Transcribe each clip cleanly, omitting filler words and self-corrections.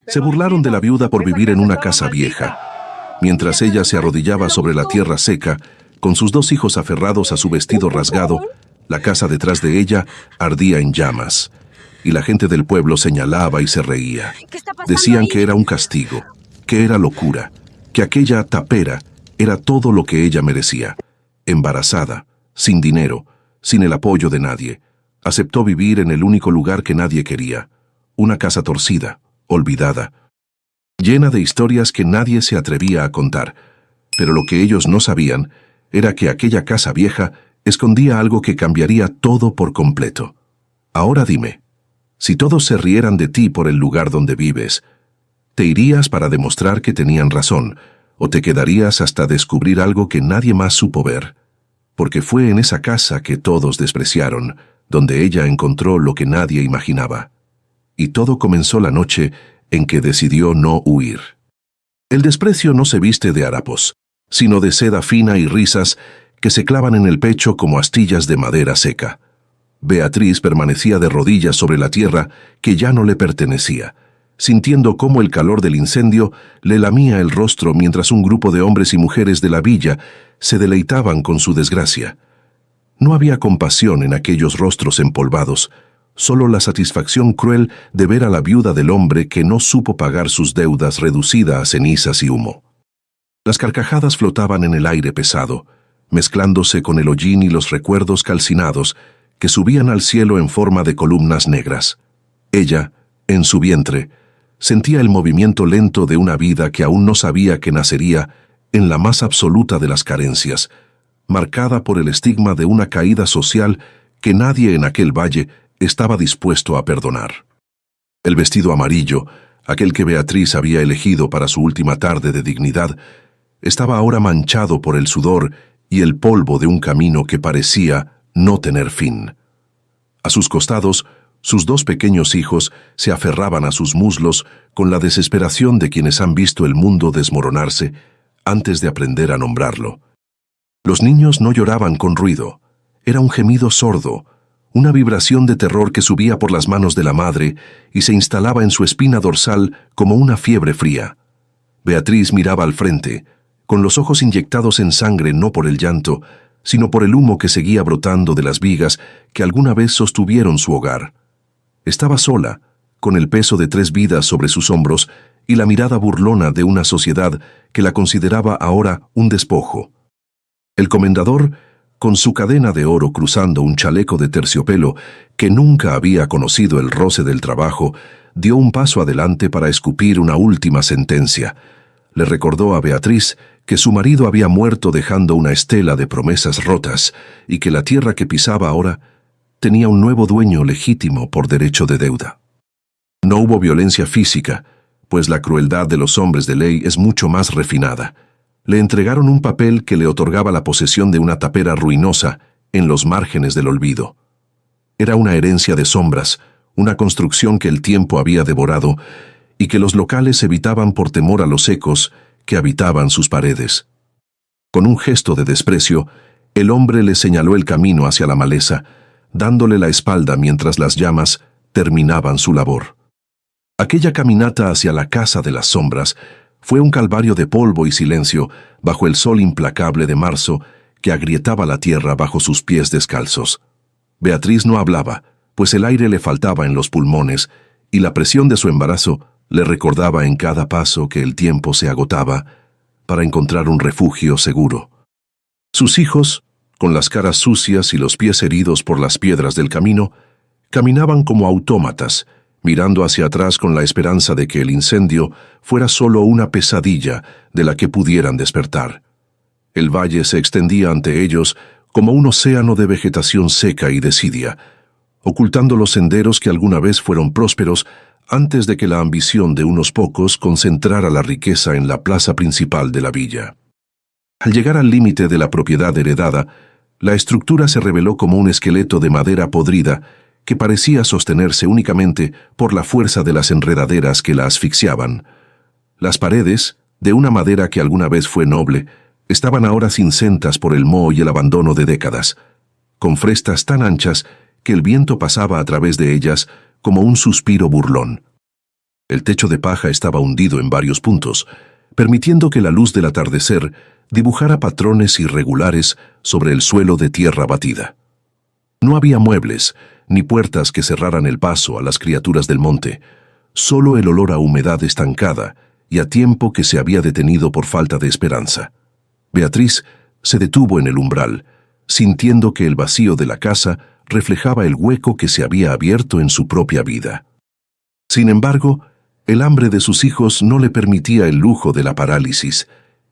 Se burlaron de la viuda por vivir en una casa vieja, mientras ella se arrodillaba sobre la tierra seca, con sus dos hijos aferrados a su vestido rasgado. La casa detrás de ella ardía en llamas, y la gente del pueblo señalaba y se reía. Decían que era un castigo, que era locura, que aquella tapera era todo lo que ella merecía. Embarazada, sin dinero, sin el apoyo de nadie, aceptó vivir en el único lugar que nadie quería, una casa torcida, olvidada, llena de historias que nadie se atrevía a contar. Pero lo que ellos no sabían era que aquella casa vieja escondía algo que cambiaría todo por completo. Ahora dime, si todos se rieran de ti por el lugar donde vives, ¿te irías para demostrar que tenían razón, o te quedarías hasta descubrir algo que nadie más supo ver? Porque fue en esa casa que todos despreciaron, donde ella encontró lo que nadie imaginaba. Y todo comenzó la noche en que decidió no huir. El desprecio no se viste de harapos, sino de seda fina y risas que se clavan en el pecho como astillas de madera seca. Beatriz permanecía de rodillas sobre la tierra que ya no le pertenecía, sintiendo cómo el calor del incendio le lamía el rostro mientras un grupo de hombres y mujeres de la villa se deleitaban con su desgracia. No había compasión en aquellos rostros empolvados, solo la satisfacción cruel de ver a la viuda del hombre que no supo pagar sus deudas reducida a cenizas y humo. Las carcajadas flotaban en el aire pesado, mezclándose con el hollín y los recuerdos calcinados que subían al cielo en forma de columnas negras. Ella, en su vientre, sentía el movimiento lento de una vida que aún no sabía que nacería en la más absoluta de las carencias, marcada por el estigma de una caída social que nadie en aquel valle estaba dispuesto a perdonar. El vestido amarillo, aquel que Beatriz había elegido para su última tarde de dignidad, estaba ahora manchado por el sudor y el polvo de un camino que parecía no tener fin. A sus costados, sus dos pequeños hijos se aferraban a sus muslos con la desesperación de quienes han visto el mundo desmoronarse antes de aprender a nombrarlo. Los niños no lloraban con ruido, era un gemido sordo, una vibración de terror que subía por las manos de la madre y se instalaba en su espina dorsal como una fiebre fría. Beatriz miraba al frente, con los ojos inyectados en sangre no por el llanto, sino por el humo que seguía brotando de las vigas que alguna vez sostuvieron su hogar. Estaba sola, con el peso de 3 vidas sobre sus hombros y la mirada burlona de una sociedad que la consideraba ahora un despojo. El comendador, con su cadena de oro cruzando un chaleco de terciopelo que nunca había conocido el roce del trabajo, dio un paso adelante para escupir una última sentencia. Le recordó a Beatriz que su marido había muerto dejando una estela de promesas rotas y que la tierra que pisaba ahora tenía un nuevo dueño legítimo por derecho de deuda. No hubo violencia física, pues la crueldad de los hombres de ley es mucho más refinada. Le entregaron un papel que le otorgaba la posesión de una tapera ruinosa en los márgenes del olvido. Era una herencia de sombras, una construcción que el tiempo había devorado y que los locales evitaban por temor a los ecos que habitaban sus paredes. Con un gesto de desprecio, el hombre le señaló el camino hacia la maleza, dándole la espalda mientras las llamas terminaban su labor. Aquella caminata hacia la casa de las sombras fue un calvario de polvo y silencio bajo el sol implacable de marzo que agrietaba la tierra bajo sus pies descalzos. Beatriz no hablaba, pues el aire le faltaba en los pulmones y la presión de su embarazo le recordaba en cada paso que el tiempo se agotaba para encontrar un refugio seguro. Sus hijos, con las caras sucias y los pies heridos por las piedras del camino, caminaban como autómatas, mirando hacia atrás con la esperanza de que el incendio fuera solo una pesadilla de la que pudieran despertar. El valle se extendía ante ellos como un océano de vegetación seca y desidia, ocultando los senderos que alguna vez fueron prósperos antes de que la ambición de unos pocos concentrara la riqueza en la plaza principal de la villa. Al llegar al límite de la propiedad heredada, la estructura se reveló como un esqueleto de madera podrida que parecía sostenerse únicamente por la fuerza de las enredaderas que la asfixiaban. Las paredes, de una madera que alguna vez fue noble, estaban ahora cincentas por el moho y el abandono de décadas, con frestas tan anchas que el viento pasaba a través de ellas como un suspiro burlón. El techo de paja estaba hundido en varios puntos, permitiendo que la luz del atardecer dibujara patrones irregulares sobre el suelo de tierra batida. No había muebles, ni puertas que cerraran el paso a las criaturas del monte, solo el olor a humedad estancada y a tiempo que se había detenido por falta de esperanza. Beatriz se detuvo en el umbral, sintiendo que el vacío de la casa reflejaba el hueco que se había abierto en su propia vida. Sin embargo, el hambre de sus hijos no le permitía el lujo de la parálisis,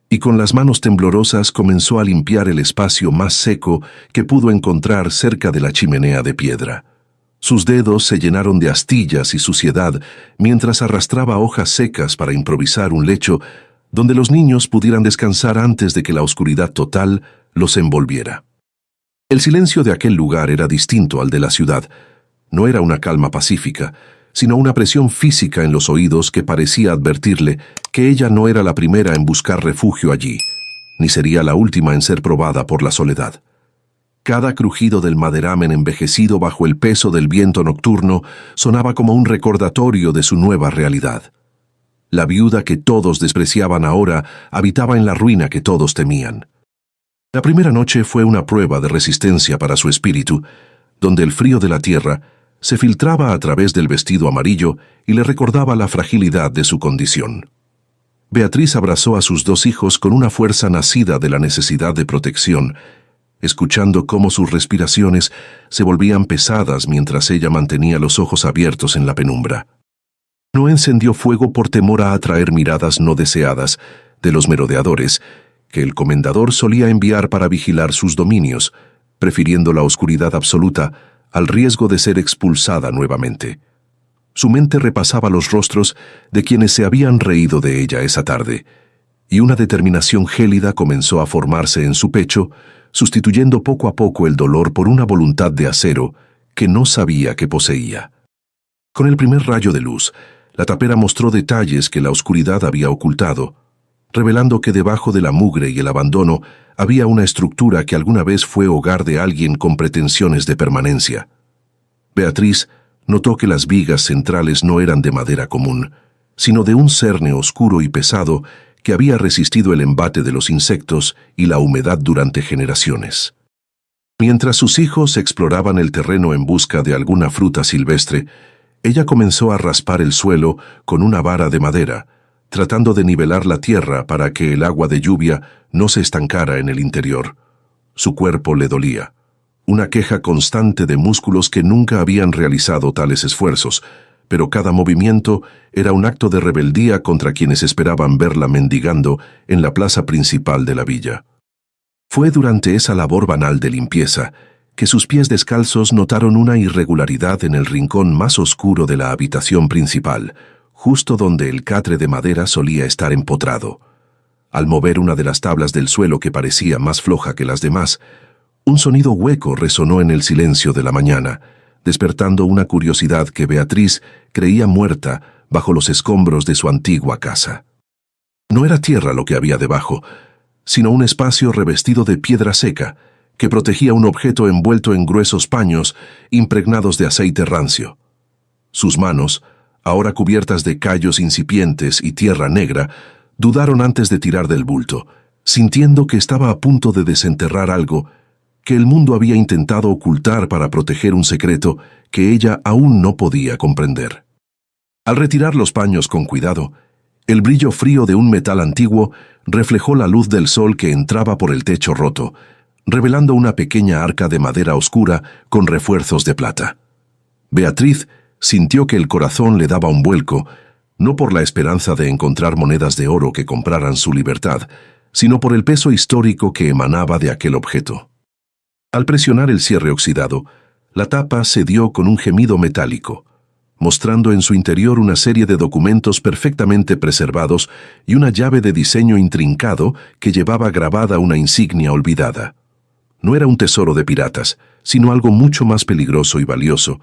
y con las manos temblorosas comenzó a limpiar el espacio más seco que pudo encontrar cerca de la chimenea de piedra. Sus dedos se llenaron de astillas y suciedad mientras arrastraba hojas secas para improvisar un lecho donde los niños pudieran descansar antes de que la oscuridad total los envolviera. El silencio de aquel lugar era distinto al de la ciudad. No era una calma pacífica, sino una presión física en los oídos que parecía advertirle que ella no era la primera en buscar refugio allí, ni sería la última en ser probada por la soledad. Cada crujido del maderamen envejecido bajo el peso del viento nocturno sonaba como un recordatorio de su nueva realidad. La viuda que todos despreciaban ahora habitaba en la ruina que todos temían. La primera noche fue una prueba de resistencia para su espíritu, donde el frío de la tierra se filtraba a través del vestido amarillo y le recordaba la fragilidad de su condición. Beatriz abrazó a sus dos hijos con una fuerza nacida de la necesidad de protección, escuchando cómo sus respiraciones se volvían pesadas mientras ella mantenía los ojos abiertos en la penumbra. No encendió fuego por temor a atraer miradas no deseadas de los merodeadores que el comendador solía enviar para vigilar sus dominios, prefiriendo la oscuridad absoluta al riesgo de ser expulsada nuevamente. Su mente repasaba los rostros de quienes se habían reído de ella esa tarde, y una determinación gélida comenzó a formarse en su pecho, sustituyendo poco a poco el dolor por una voluntad de acero que no sabía que poseía. Con el primer rayo de luz, la tapera mostró detalles que la oscuridad había ocultado, revelando que debajo de la mugre y el abandono había una estructura que alguna vez fue hogar de alguien con pretensiones de permanencia. Beatriz notó que las vigas centrales no eran de madera común, sino de un cerne oscuro y pesado que había resistido el embate de los insectos y la humedad durante generaciones. Mientras sus hijos exploraban el terreno en busca de alguna fruta silvestre, ella comenzó a raspar el suelo con una vara de madera, tratando de nivelar la tierra para que el agua de lluvia no se estancara en el interior. Su cuerpo le dolía, una queja constante de músculos que nunca habían realizado tales esfuerzos, pero cada movimiento era un acto de rebeldía contra quienes esperaban verla mendigando en la plaza principal de la villa. Fue durante esa labor banal de limpieza que sus pies descalzos notaron una irregularidad en el rincón más oscuro de la habitación principal, justo donde el catre de madera solía estar empotrado. Al mover una de las tablas del suelo que parecía más floja que las demás, un sonido hueco resonó en el silencio de la mañana, despertando una curiosidad que Beatriz creía muerta bajo los escombros de su antigua casa. No era tierra lo que había debajo, sino un espacio revestido de piedra seca que protegía un objeto envuelto en gruesos paños impregnados de aceite rancio. Sus manos, ahora cubiertas de callos incipientes y tierra negra, dudaron antes de tirar del bulto, sintiendo que estaba a punto de desenterrar algo que el mundo había intentado ocultar para proteger un secreto que ella aún no podía comprender. Al retirar los paños con cuidado, el brillo frío de un metal antiguo reflejó la luz del sol que entraba por el techo roto, revelando una pequeña arca de madera oscura con refuerzos de plata. Beatriz sintió que el corazón le daba un vuelco, no por la esperanza de encontrar monedas de oro que compraran su libertad, sino por el peso histórico que emanaba de aquel objeto. Al presionar el cierre oxidado, la tapa cedió con un gemido metálico, mostrando en su interior una serie de documentos perfectamente preservados y una llave de diseño intrincado que llevaba grabada una insignia olvidada. No era un tesoro de piratas, sino algo mucho más peligroso y valioso,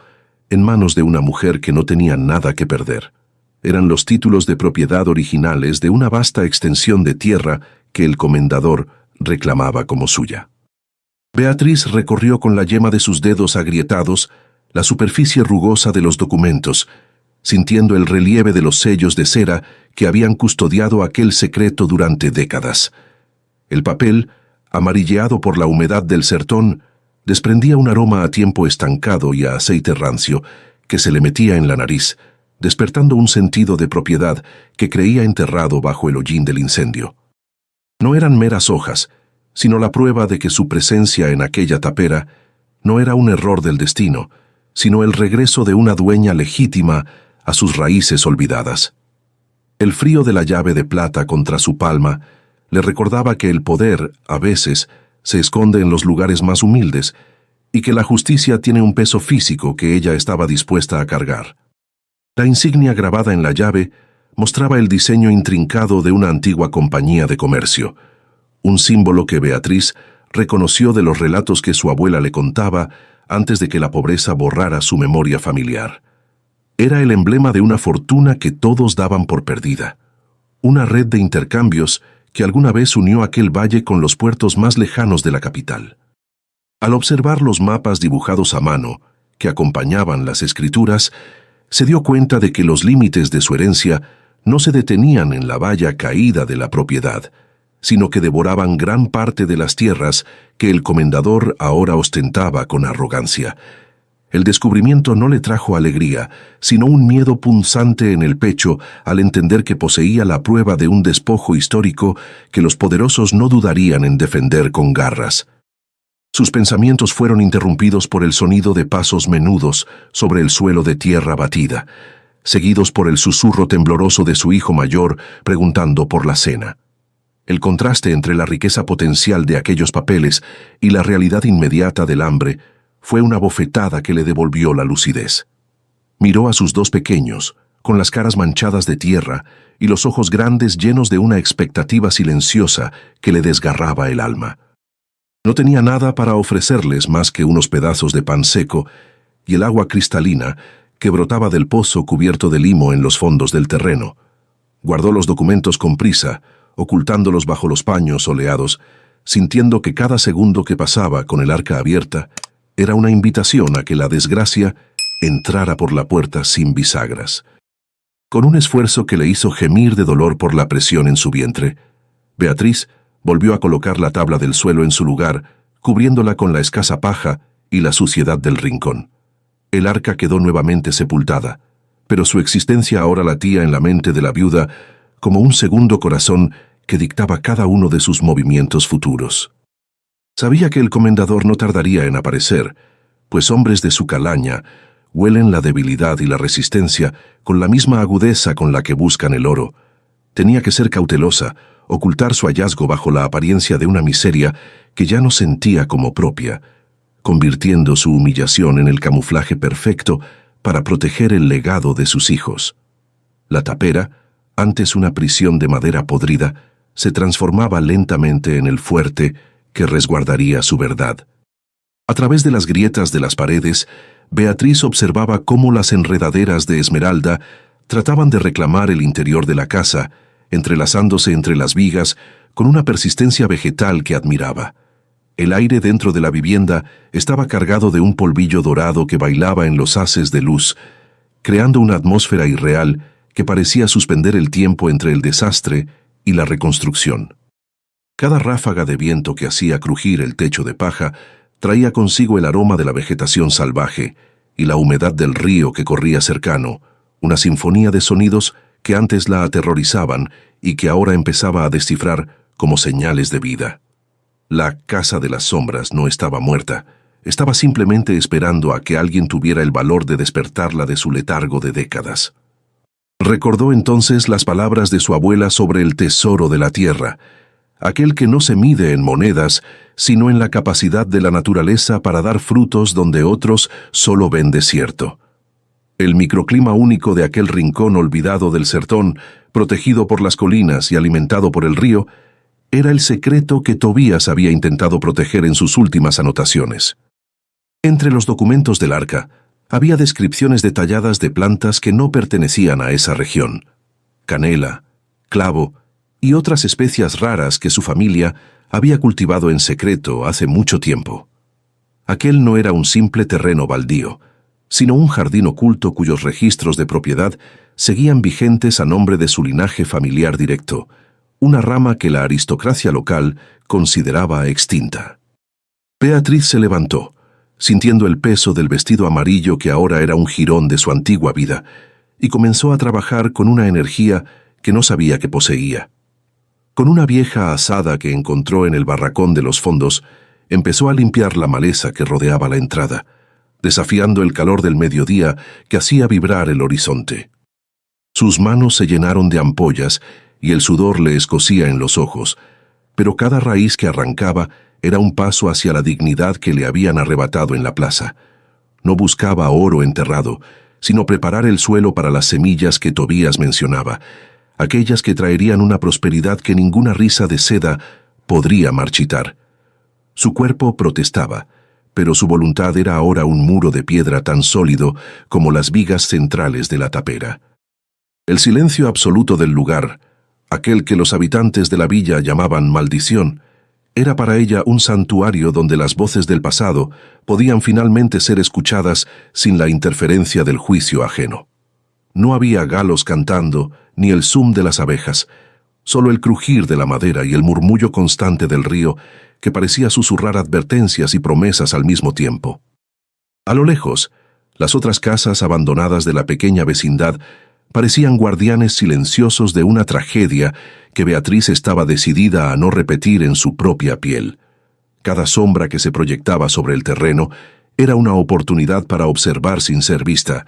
en manos de una mujer que no tenía nada que perder. Eran los títulos de propiedad originales de una vasta extensión de tierra que el comendador reclamaba como suya. Beatriz recorrió con la yema de sus dedos agrietados la superficie rugosa de los documentos, sintiendo el relieve de los sellos de cera que habían custodiado aquel secreto durante décadas. El papel, amarilleado por la humedad del sertón, desprendía un aroma a tiempo estancado y a aceite rancio que se le metía en la nariz, despertando un sentido de propiedad que creía enterrado bajo el hollín del incendio. No eran meras hojas, sino la prueba de que su presencia en aquella tapera no era un error del destino, sino el regreso de una dueña legítima a sus raíces olvidadas. El frío de la llave de plata contra su palma le recordaba que el poder, a veces, se esconde en los lugares más humildes y que la justicia tiene un peso físico que ella estaba dispuesta a cargar. La insignia grabada en la llave mostraba el diseño intrincado de una antigua compañía de comercio, un símbolo que Beatriz reconoció de los relatos que su abuela le contaba antes de que la pobreza borrara su memoria familiar. Era el emblema de una fortuna que todos daban por perdida, una red de intercambios que alguna vez unió aquel valle con los puertos más lejanos de la capital. Al observar los mapas dibujados a mano, que acompañaban las escrituras, se dio cuenta de que los límites de su herencia no se detenían en la valla caída de la propiedad, sino que devoraban gran parte de las tierras que el comendador ahora ostentaba con arrogancia. El descubrimiento no le trajo alegría, sino un miedo punzante en el pecho al entender que poseía la prueba de un despojo histórico que los poderosos no dudarían en defender con garras. Sus pensamientos fueron interrumpidos por el sonido de pasos menudos sobre el suelo de tierra batida, seguidos por el susurro tembloroso de su hijo mayor preguntando por la cena. El contraste entre la riqueza potencial de aquellos papeles y la realidad inmediata del hambre fue una bofetada que le devolvió la lucidez. Miró a sus dos pequeños, con las caras manchadas de tierra y los ojos grandes llenos de una expectativa silenciosa que le desgarraba el alma. No tenía nada para ofrecerles más que unos pedazos de pan seco y el agua cristalina que brotaba del pozo cubierto de limo en los fondos del terreno. Guardó los documentos con prisa, ocultándolos bajo los paños soleados, sintiendo que cada segundo que pasaba con el arca abierta era una invitación a que la desgracia entrara por la puerta sin bisagras. Con un esfuerzo que le hizo gemir de dolor por la presión en su vientre, Beatriz volvió a colocar la tabla del suelo en su lugar, cubriéndola con la escasa paja y la suciedad del rincón. El arca quedó nuevamente sepultada, pero su existencia ahora latía en la mente de la viuda como un segundo corazón que dictaba cada uno de sus movimientos futuros. Sabía que el comendador no tardaría en aparecer, pues hombres de su calaña huelen la debilidad y la resistencia con la misma agudeza con la que buscan el oro. Tenía que ser cautelosa, ocultar su hallazgo bajo la apariencia de una miseria que ya no sentía como propia, convirtiendo su humillación en el camuflaje perfecto para proteger el legado de sus hijos. La tapera, antes una prisión de madera podrida, se transformaba lentamente en el fuerte que resguardaría su verdad. A través de las grietas de las paredes, Beatriz observaba cómo las enredaderas de esmeralda trataban de reclamar el interior de la casa, entrelazándose entre las vigas con una persistencia vegetal que admiraba. El aire dentro de la vivienda estaba cargado de un polvillo dorado que bailaba en los haces de luz, creando una atmósfera irreal que parecía suspender el tiempo entre el desastre y la reconstrucción. Cada ráfaga de viento que hacía crujir el techo de paja traía consigo el aroma de la vegetación salvaje y la humedad del río que corría cercano, una sinfonía de sonidos que antes la aterrorizaban y que ahora empezaba a descifrar como señales de vida. La casa de las sombras no estaba muerta, estaba simplemente esperando a que alguien tuviera el valor de despertarla de su letargo de décadas. Recordó entonces las palabras de su abuela sobre el tesoro de la tierra, aquel que no se mide en monedas, sino en la capacidad de la naturaleza para dar frutos donde otros solo ven desierto. El microclima único de aquel rincón olvidado del sertón, protegido por las colinas y alimentado por el río, era el secreto que Tobías había intentado proteger en sus últimas anotaciones. Entre los documentos del arca, había descripciones detalladas de plantas que no pertenecían a esa región: canela, clavo y otras especias raras que su familia había cultivado en secreto hace mucho tiempo. Aquel no era un simple terreno baldío, sino un jardín oculto cuyos registros de propiedad seguían vigentes a nombre de su linaje familiar directo, una rama que la aristocracia local consideraba extinta. Beatriz se levantó, sintiendo el peso del vestido amarillo que ahora era un jirón de su antigua vida, y comenzó a trabajar con una energía que no sabía que poseía. Con una vieja azada que encontró en el barracón de los fondos, empezó a limpiar la maleza que rodeaba la entrada, desafiando el calor del mediodía que hacía vibrar el horizonte. Sus manos se llenaron de ampollas y el sudor le escocía en los ojos, pero cada raíz que arrancaba era un paso hacia la dignidad que le habían arrebatado en la plaza. No buscaba oro enterrado, sino preparar el suelo para las semillas que Tobías mencionaba, aquellas que traerían una prosperidad que ninguna risa de seda podría marchitar. Su cuerpo protestaba, pero su voluntad era ahora un muro de piedra tan sólido como las vigas centrales de la tapera. El silencio absoluto del lugar, aquel que los habitantes de la villa llamaban maldición, era para ella un santuario donde las voces del pasado podían finalmente ser escuchadas sin la interferencia del juicio ajeno. No había galos cantando, ni el zum de las abejas, solo el crujir de la madera y el murmullo constante del río que parecía susurrar advertencias y promesas al mismo tiempo. A lo lejos, las otras casas abandonadas de la pequeña vecindad parecían guardianes silenciosos de una tragedia que Beatriz estaba decidida a no repetir en su propia piel. Cada sombra que se proyectaba sobre el terreno era una oportunidad para observar sin ser vista,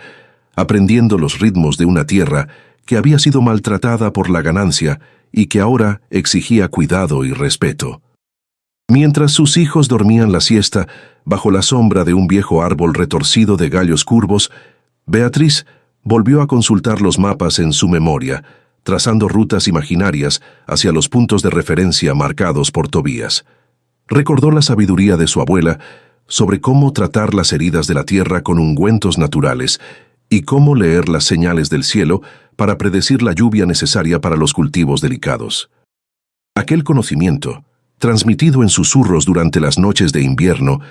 aprendiendo los ritmos de una tierra que había sido maltratada por la ganancia y que ahora exigía cuidado y respeto. Mientras sus hijos dormían la siesta bajo la sombra de un viejo árbol retorcido de gallos curvos, Beatriz volvió a consultar los mapas en su memoria, trazando rutas imaginarias hacia los puntos de referencia marcados por Tobías. Recordó la sabiduría de su abuela sobre cómo tratar las heridas de la tierra con ungüentos naturales y cómo leer las señales del cielo para predecir la lluvia necesaria para los cultivos delicados. Aquel conocimiento, transmitido en susurros durante las noches de invierno,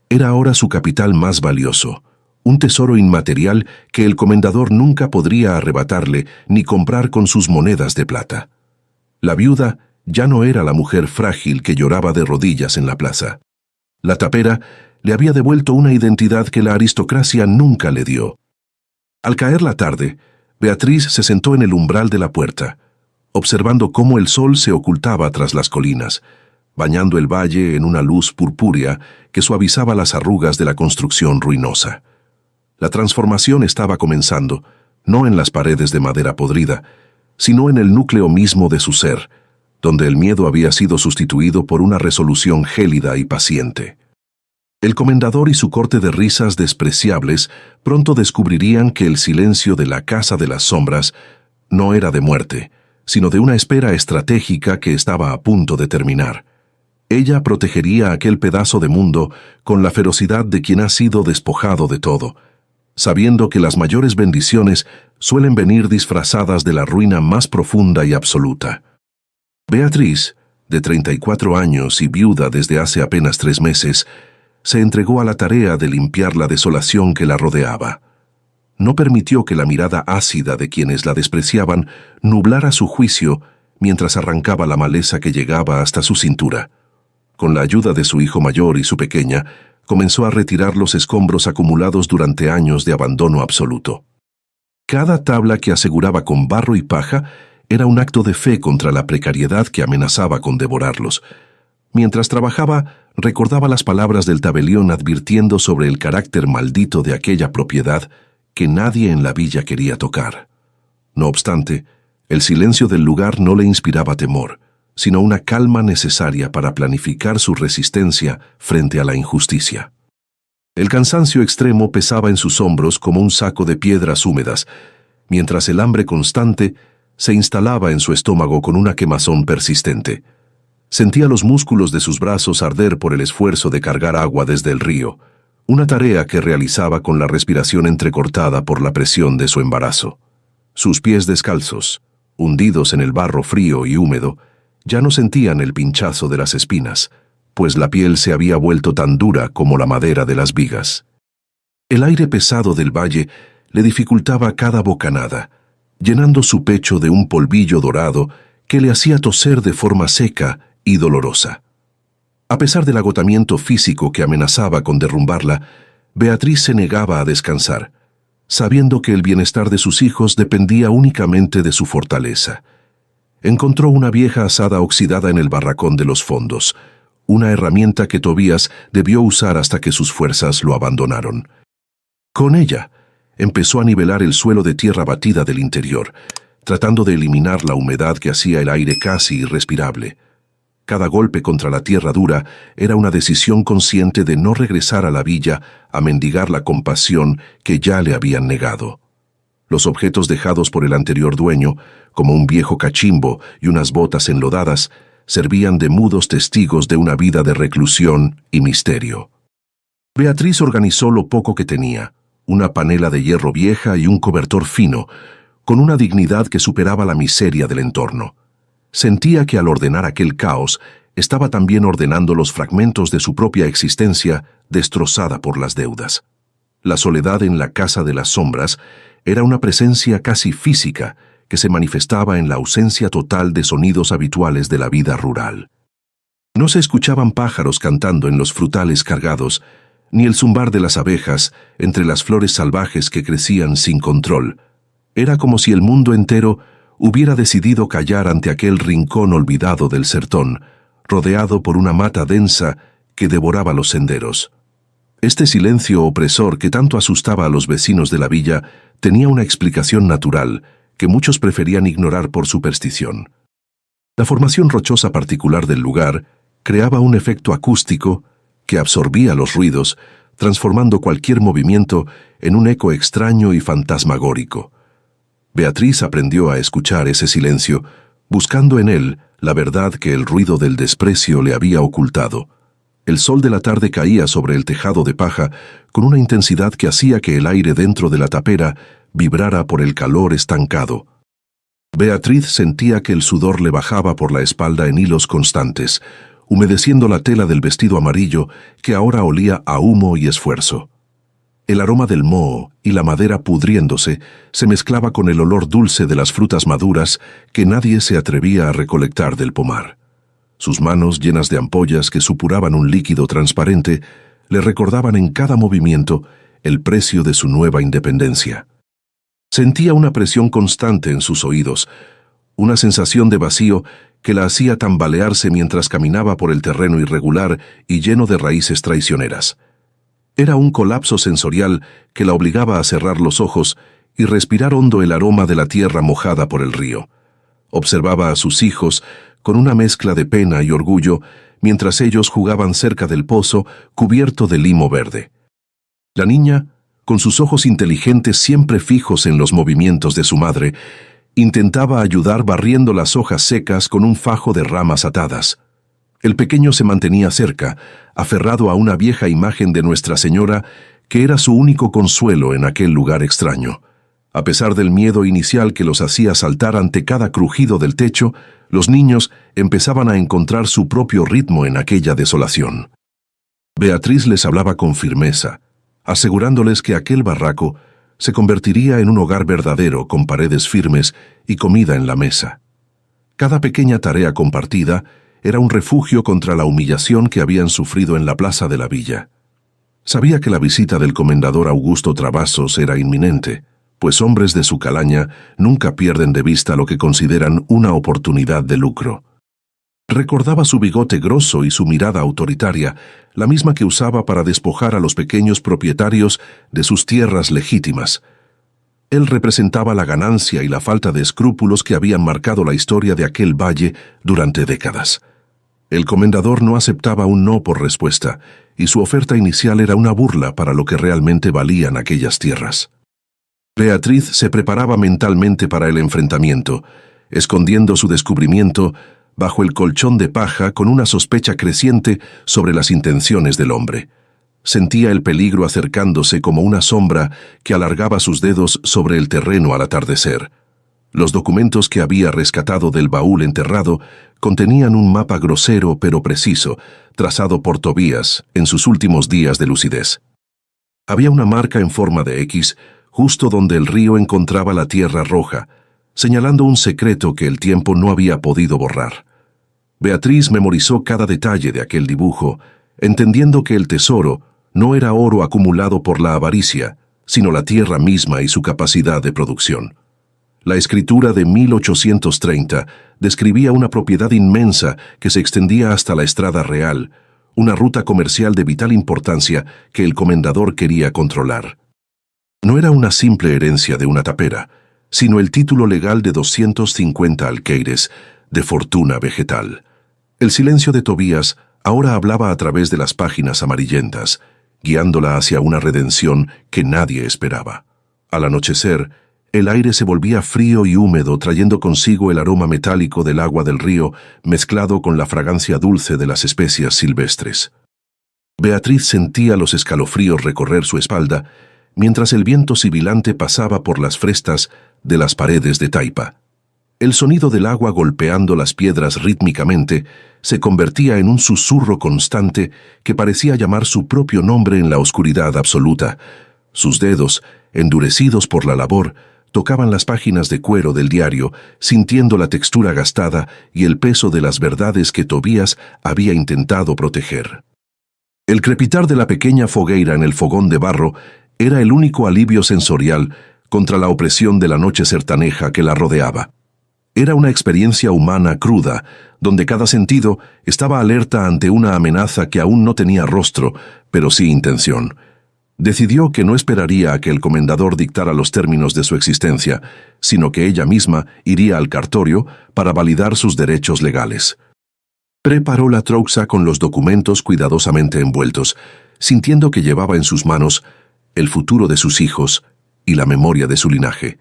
era ahora su capital más valioso, un tesoro inmaterial que el comendador nunca podría arrebatarle ni comprar con sus monedas de plata. La viuda ya no era la mujer frágil que lloraba de rodillas en la plaza. La tapera le había devuelto una identidad que la aristocracia nunca le dio. Al caer la tarde, Beatriz se sentó en el umbral de la puerta, observando cómo el sol se ocultaba tras las colinas, bañando el valle en una luz purpúrea que suavizaba las arrugas de la construcción ruinosa. La transformación estaba comenzando, no en las paredes de madera podrida, sino en el núcleo mismo de su ser, donde el miedo había sido sustituido por una resolución gélida y paciente. El comendador y su corte de risas despreciables pronto descubrirían que el silencio de la Casa de las Sombras no era de muerte, sino de una espera estratégica que estaba a punto de terminar. Ella protegería aquel pedazo de mundo con la ferocidad de quien ha sido despojado de todo, sabiendo que las mayores bendiciones suelen venir disfrazadas de la ruina más profunda y absoluta. Beatriz, de 34 años y viuda desde hace apenas 3 meses, se entregó a la tarea de limpiar la desolación que la rodeaba. No permitió que la mirada ácida de quienes la despreciaban nublara su juicio mientras arrancaba la maleza que llegaba hasta su cintura. Con la ayuda de su hijo mayor y su pequeña, comenzó a retirar los escombros acumulados durante años de abandono absoluto. Cada tabla que aseguraba con barro y paja era un acto de fe contra la precariedad que amenazaba con devorarlos. Mientras trabajaba, recordaba las palabras del tabelión advirtiendo sobre el carácter maldito de aquella propiedad que nadie en la villa quería tocar. No obstante, el silencio del lugar no le inspiraba temor, sino una calma necesaria para planificar su resistencia frente a la injusticia. El cansancio extremo pesaba en sus hombros como un saco de piedras húmedas, mientras el hambre constante se instalaba en su estómago con una quemazón persistente. Sentía los músculos de sus brazos arder por el esfuerzo de cargar agua desde el río, una tarea que realizaba con la respiración entrecortada por la presión de su embarazo. Sus pies descalzos, hundidos en el barro frío y húmedo, ya no sentían el pinchazo de las espinas, pues la piel se había vuelto tan dura como la madera de las vigas. El aire pesado del valle le dificultaba cada bocanada, llenando su pecho de un polvillo dorado que le hacía toser de forma seca y dolorosa. A pesar del agotamiento físico que amenazaba con derrumbarla, Beatriz se negaba a descansar, sabiendo que el bienestar de sus hijos dependía únicamente de su fortaleza. Encontró una vieja azada oxidada en el barracón de los fondos, una herramienta que Tobías debió usar hasta que sus fuerzas lo abandonaron. Con ella, empezó a nivelar el suelo de tierra batida del interior, tratando de eliminar la humedad que hacía el aire casi irrespirable. Cada golpe contra la tierra dura era una decisión consciente de no regresar a la villa a mendigar la compasión que ya le habían negado. Los objetos dejados por el anterior dueño, como un viejo cachimbo y unas botas enlodadas, servían de mudos testigos de una vida de reclusión y misterio. Beatriz organizó lo poco que tenía, una panela de hierro vieja y un cobertor fino, con una dignidad que superaba la miseria del entorno. Sentía que al ordenar aquel caos, estaba también ordenando los fragmentos de su propia existencia destrozada por las deudas. La soledad en la casa de las sombras era una presencia casi física que se manifestaba en la ausencia total de sonidos habituales de la vida rural. No se escuchaban pájaros cantando en los frutales cargados, ni el zumbar de las abejas entre las flores salvajes que crecían sin control. Era como si el mundo entero hubiera decidido callar ante aquel rincón olvidado del sertón, rodeado por una mata densa que devoraba los senderos. Este silencio opresor que tanto asustaba a los vecinos de la villa tenía una explicación natural que muchos preferían ignorar por superstición. La formación rochosa particular del lugar creaba un efecto acústico que absorbía los ruidos, transformando cualquier movimiento en un eco extraño y fantasmagórico. Beatriz aprendió a escuchar ese silencio, buscando en él la verdad que el ruido del desprecio le había ocultado. El sol de la tarde caía sobre el tejado de paja con una intensidad que hacía que el aire dentro de la tapera vibrara por el calor estancado. Beatriz sentía que el sudor le bajaba por la espalda en hilos constantes, humedeciendo la tela del vestido amarillo que ahora olía a humo y esfuerzo. El aroma del moho y la madera pudriéndose se mezclaba con el olor dulce de las frutas maduras que nadie se atrevía a recolectar del pomar. Sus manos, llenas de ampollas que supuraban un líquido transparente, le recordaban en cada movimiento el precio de su nueva independencia. Sentía una presión constante en sus oídos, una sensación de vacío que la hacía tambalearse mientras caminaba por el terreno irregular y lleno de raíces traicioneras. Era un colapso sensorial que la obligaba a cerrar los ojos y respirar hondo el aroma de la tierra mojada por el río. Observaba a sus hijos con una mezcla de pena y orgullo mientras ellos jugaban cerca del pozo cubierto de limo verde. La niña, con sus ojos inteligentes siempre fijos en los movimientos de su madre, intentaba ayudar barriendo las hojas secas con un fajo de ramas atadas. El pequeño se mantenía cerca, aferrado a una vieja imagen de Nuestra Señora que era su único consuelo en aquel lugar extraño. A pesar del miedo inicial que los hacía saltar ante cada crujido del techo, los niños empezaban a encontrar su propio ritmo en aquella desolación. Beatriz les hablaba con firmeza, asegurándoles que aquel barraco se convertiría en un hogar verdadero con paredes firmes y comida en la mesa. Cada pequeña tarea compartida era un refugio contra la humillación que habían sufrido en la plaza de la villa. Sabía que la visita del comendador Augusto Travassos era inminente, pues hombres de su calaña nunca pierden de vista lo que consideran una oportunidad de lucro. Recordaba su bigote grosso y su mirada autoritaria, la misma que usaba para despojar a los pequeños propietarios de sus tierras legítimas. Él representaba la ganancia y la falta de escrúpulos que habían marcado la historia de aquel valle durante décadas. El comendador no aceptaba un no por respuesta, y su oferta inicial era una burla para lo que realmente valían aquellas tierras. Beatriz se preparaba mentalmente para el enfrentamiento, escondiendo su descubrimiento bajo el colchón de paja con una sospecha creciente sobre las intenciones del hombre. Sentía el peligro acercándose como una sombra que alargaba sus dedos sobre el terreno al atardecer. Los documentos que había rescatado del baúl enterrado contenían un mapa grosero pero preciso, trazado por Tobías en sus últimos días de lucidez. Había una marca en forma de X justo donde el río encontraba la tierra roja, señalando un secreto que el tiempo no había podido borrar. Beatriz memorizó cada detalle de aquel dibujo, entendiendo que el tesoro no era oro acumulado por la avaricia, sino la tierra misma y su capacidad de producción. La escritura de 1830 describía una propiedad inmensa que se extendía hasta la Estrada Real, una ruta comercial de vital importancia que el comendador quería controlar. No era una simple herencia de una tapera, sino el título legal de 250 alqueires de fortuna vegetal. El silencio de Tobías ahora hablaba a través de las páginas amarillentas, guiándola hacia una redención que nadie esperaba. Al anochecer, el aire se volvía frío y húmedo, trayendo consigo el aroma metálico del agua del río, mezclado con la fragancia dulce de las especias silvestres. Beatriz sentía los escalofríos recorrer su espalda, mientras el viento sibilante pasaba por las frestas de las paredes de taipa. El sonido del agua golpeando las piedras rítmicamente se convertía en un susurro constante que parecía llamar su propio nombre en la oscuridad absoluta. Sus dedos, endurecidos por la labor, tocaban las páginas de cuero del diario, sintiendo la textura gastada y el peso de las verdades que Tobías había intentado proteger. El crepitar de la pequeña fogueira en el fogón de barro era el único alivio sensorial contra la opresión de la noche sertaneja que la rodeaba. Era una experiencia humana cruda, donde cada sentido estaba alerta ante una amenaza que aún no tenía rostro, pero sí intención. Decidió que no esperaría a que el comendador dictara los términos de su existencia, sino que ella misma iría al cartorio para validar sus derechos legales. Preparó la trouxa con los documentos cuidadosamente envueltos, sintiendo que llevaba en sus manos el futuro de sus hijos y la memoria de su linaje.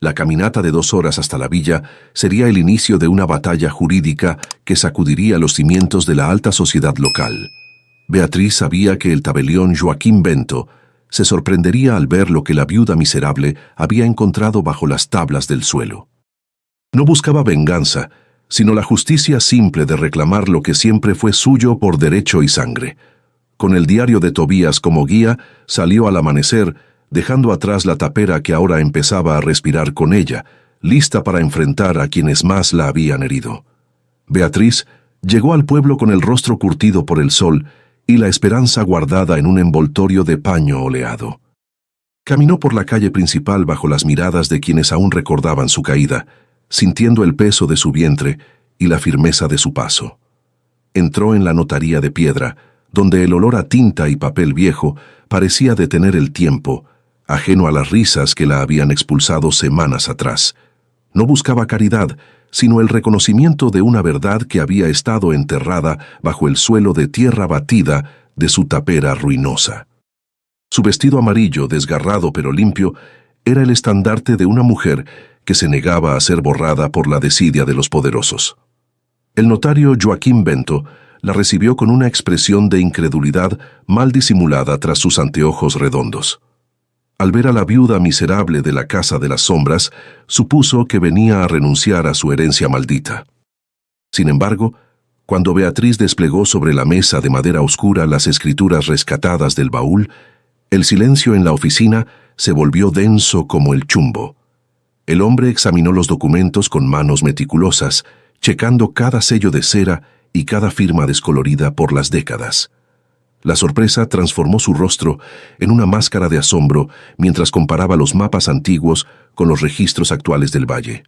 La caminata de 2 horas hasta la villa sería el inicio de una batalla jurídica que sacudiría los cimientos de la alta sociedad local. Beatriz sabía que el tabelión Joaquín Bento se sorprendería al ver lo que la viuda miserable había encontrado bajo las tablas del suelo. No buscaba venganza, sino la justicia simple de reclamar lo que siempre fue suyo por derecho y sangre. Con el diario de Tobías como guía, salió al amanecer, dejando atrás la tapera que ahora empezaba a respirar con ella, lista para enfrentar a quienes más la habían herido. Beatriz llegó al pueblo con el rostro curtido por el sol y la esperanza guardada en un envoltorio de paño oleado. Caminó por la calle principal bajo las miradas de quienes aún recordaban su caída, sintiendo el peso de su vientre y la firmeza de su paso. Entró en la notaría de piedra, donde el olor a tinta y papel viejo parecía detener el tiempo, ajeno a las risas que la habían expulsado semanas atrás. No buscaba caridad, sino el reconocimiento de una verdad que había estado enterrada bajo el suelo de tierra batida de su tapera ruinosa. Su vestido amarillo, desgarrado pero limpio, era el estandarte de una mujer que se negaba a ser borrada por la desidia de los poderosos. El notario Joaquín Bento la recibió con una expresión de incredulidad mal disimulada tras sus anteojos redondos. Al ver a la viuda miserable de la Casa de las Sombras, supuso que venía a renunciar a su herencia maldita. Sin embargo, cuando Beatriz desplegó sobre la mesa de madera oscura las escrituras rescatadas del baúl, el silencio en la oficina se volvió denso como el chumbo. El hombre examinó los documentos con manos meticulosas, checando cada sello de cera y cada firma descolorida por las décadas. La sorpresa transformó su rostro en una máscara de asombro mientras comparaba los mapas antiguos con los registros actuales del valle.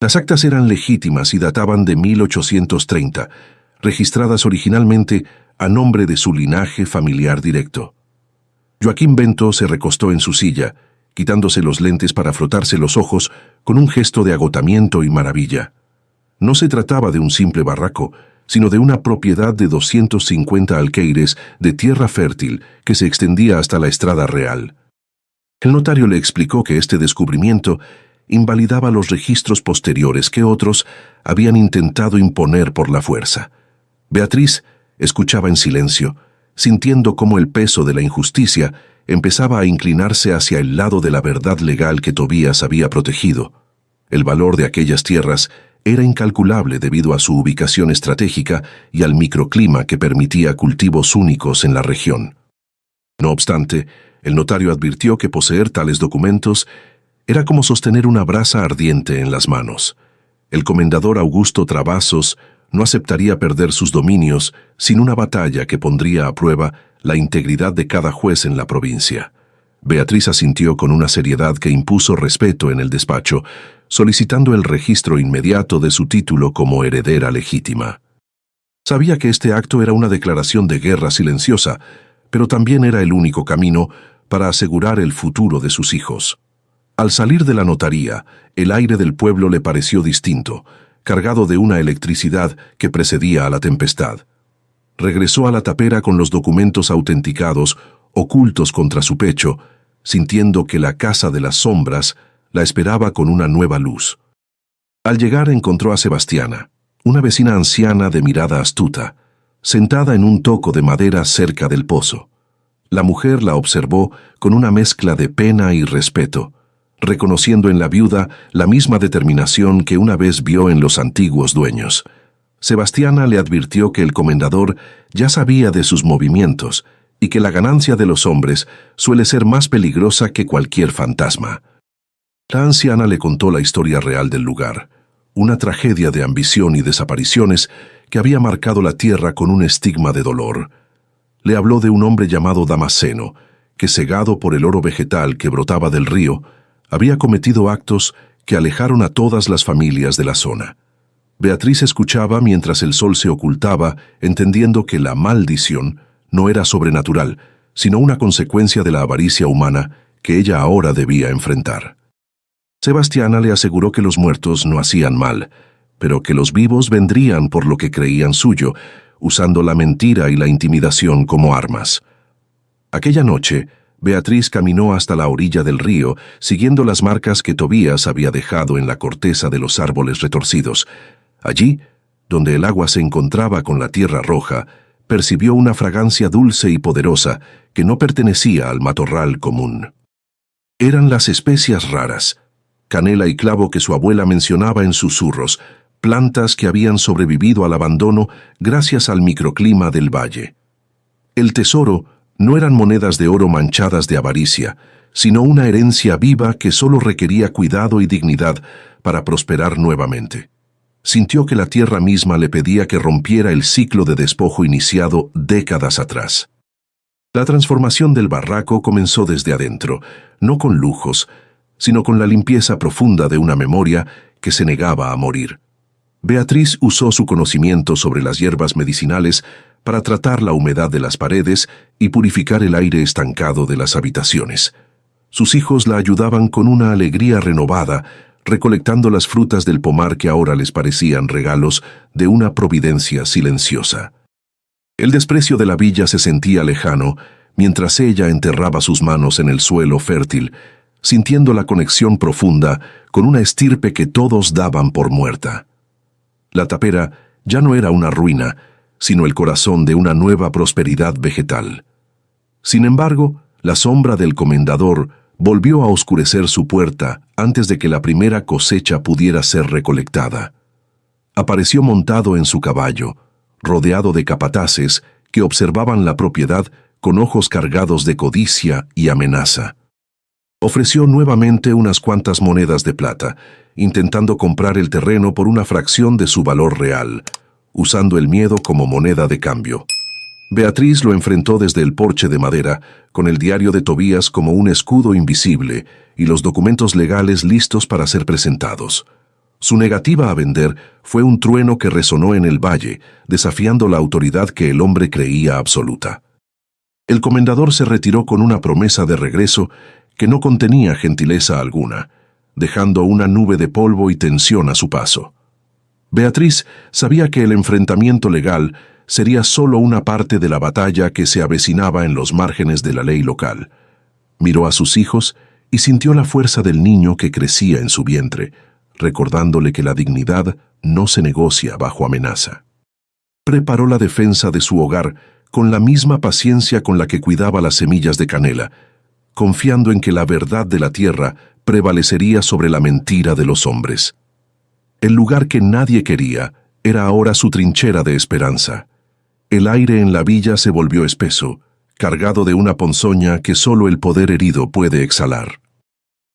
Las actas eran legítimas y databan de 1830, registradas originalmente a nombre de su linaje familiar directo. Joaquín Bento se recostó en su silla, quitándose los lentes para frotarse los ojos con un gesto de agotamiento y maravilla. No se trataba de un simple barraco, sino de una propiedad de 250 alqueires de tierra fértil que se extendía hasta la Estrada Real. El notario le explicó que este descubrimiento invalidaba los registros posteriores que otros habían intentado imponer por la fuerza. Beatriz escuchaba en silencio, sintiendo cómo el peso de la injusticia empezaba a inclinarse hacia el lado de la verdad legal que Tobías había protegido. El valor de aquellas tierras era incalculable debido a su ubicación estratégica y al microclima que permitía cultivos únicos en la región. No obstante, el notario advirtió que poseer tales documentos era como sostener una brasa ardiente en las manos. El comendador Augusto Travassos no aceptaría perder sus dominios sin una batalla que pondría a prueba la integridad de cada juez en la provincia. Beatriz asintió con una seriedad que impuso respeto en el despacho, solicitando el registro inmediato de su título como heredera legítima. Sabía que este acto era una declaración de guerra silenciosa, pero también era el único camino para asegurar el futuro de sus hijos. Al salir de la notaría, el aire del pueblo le pareció distinto, cargado de una electricidad que precedía a la tempestad. Regresó a la tapera con los documentos autenticados, ocultos contra su pecho, sintiendo que la casa de las sombras la esperaba con una nueva luz. Al llegar encontró a Sebastiana, una vecina anciana de mirada astuta, sentada en un toco de madera cerca del pozo. La mujer la observó con una mezcla de pena y respeto, reconociendo en la viuda la misma determinación que una vez vio en los antiguos dueños. Sebastiana le advirtió que el comendador ya sabía de sus movimientos y que la ganancia de los hombres suele ser más peligrosa que cualquier fantasma. La anciana le contó la historia real del lugar, una tragedia de ambición y desapariciones que había marcado la tierra con un estigma de dolor. Le habló de un hombre llamado Damasceno, que cegado por el oro vegetal que brotaba del río, había cometido actos que alejaron a todas las familias de la zona. Beatriz escuchaba mientras el sol se ocultaba, entendiendo que la maldición no era sobrenatural, sino una consecuencia de la avaricia humana que ella ahora debía enfrentar. Sebastiana le aseguró que los muertos no hacían mal, pero que los vivos vendrían por lo que creían suyo, usando la mentira y la intimidación como armas. Aquella noche, Beatriz caminó hasta la orilla del río, siguiendo las marcas que Tobías había dejado en la corteza de los árboles retorcidos. Allí, donde el agua se encontraba con la tierra roja, percibió una fragancia dulce y poderosa que no pertenecía al matorral común. Eran las especias raras, canela y clavo que su abuela mencionaba en susurros, plantas que habían sobrevivido al abandono gracias al microclima del valle. El tesoro no eran monedas de oro manchadas de avaricia, sino una herencia viva que solo requería cuidado y dignidad para prosperar nuevamente. Sintió que la tierra misma le pedía que rompiera el ciclo de despojo iniciado décadas atrás. La transformación del barraco comenzó desde adentro, no con lujos, sino con la limpieza profunda de una memoria que se negaba a morir. Beatriz usó su conocimiento sobre las hierbas medicinales para tratar la humedad de las paredes y purificar el aire estancado de las habitaciones. Sus hijos la ayudaban con una alegría renovada, recolectando las frutas del pomar que ahora les parecían regalos de una providencia silenciosa. El desprecio de la villa se sentía lejano, mientras ella enterraba sus manos en el suelo fértil, sintiendo la conexión profunda con una estirpe que todos daban por muerta. La tapera ya no era una ruina, sino el corazón de una nueva prosperidad vegetal. Sin embargo, la sombra del comendador volvió a oscurecer su puerta antes de que la primera cosecha pudiera ser recolectada. Apareció montado en su caballo, rodeado de capataces que observaban la propiedad con ojos cargados de codicia y amenaza. Ofreció nuevamente unas cuantas monedas de plata, intentando comprar el terreno por una fracción de su valor real, usando el miedo como moneda de cambio. Beatriz lo enfrentó desde el porche de madera, con el diario de Tobías como un escudo invisible y los documentos legales listos para ser presentados. Su negativa a vender fue un trueno que resonó en el valle, desafiando la autoridad que el hombre creía absoluta. El comendador se retiró con una promesa de regreso que no contenía gentileza alguna, dejando una nube de polvo y tensión a su paso. Beatriz sabía que el enfrentamiento legal sería solo una parte de la batalla que se avecinaba en los márgenes de la ley local. Miró a sus hijos y sintió la fuerza del niño que crecía en su vientre, recordándole que la dignidad no se negocia bajo amenaza. Preparó la defensa de su hogar con la misma paciencia con la que cuidaba las semillas de canela, confiando en que la verdad de la tierra prevalecería sobre la mentira de los hombres. El lugar que nadie quería era ahora su trinchera de esperanza. El aire en la villa se volvió espeso, cargado de una ponzoña que solo el poder herido puede exhalar.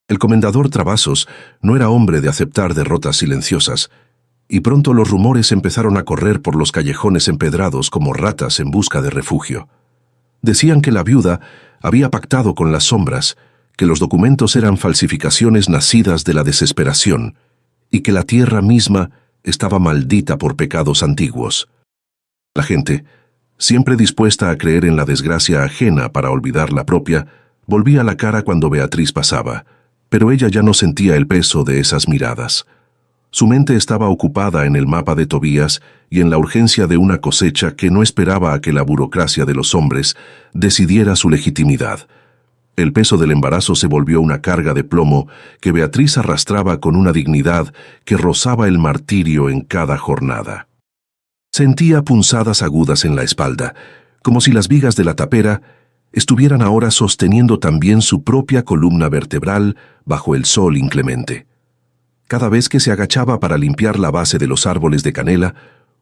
El comendador Travasos no era hombre de aceptar derrotas silenciosas, y pronto los rumores empezaron a correr por los callejones empedrados como ratas en busca de refugio. Decían que la viuda había pactado con las sombras, que los documentos eran falsificaciones nacidas de la desesperación, y que la tierra misma estaba maldita por pecados antiguos. La gente, siempre dispuesta a creer en la desgracia ajena para olvidar la propia, volvía la cara cuando Beatriz pasaba, pero ella ya no sentía el peso de esas miradas. Su mente estaba ocupada en el mapa de Tobías y en la urgencia de una cosecha que no esperaba a que la burocracia de los hombres decidiera su legitimidad. El peso del embarazo se volvió una carga de plomo que Beatriz arrastraba con una dignidad que rozaba el martirio en cada jornada. Sentía punzadas agudas en la espalda, como si las vigas de la tapera estuvieran ahora sosteniendo también su propia columna vertebral bajo el sol inclemente. Cada vez que se agachaba para limpiar la base de los árboles de canela,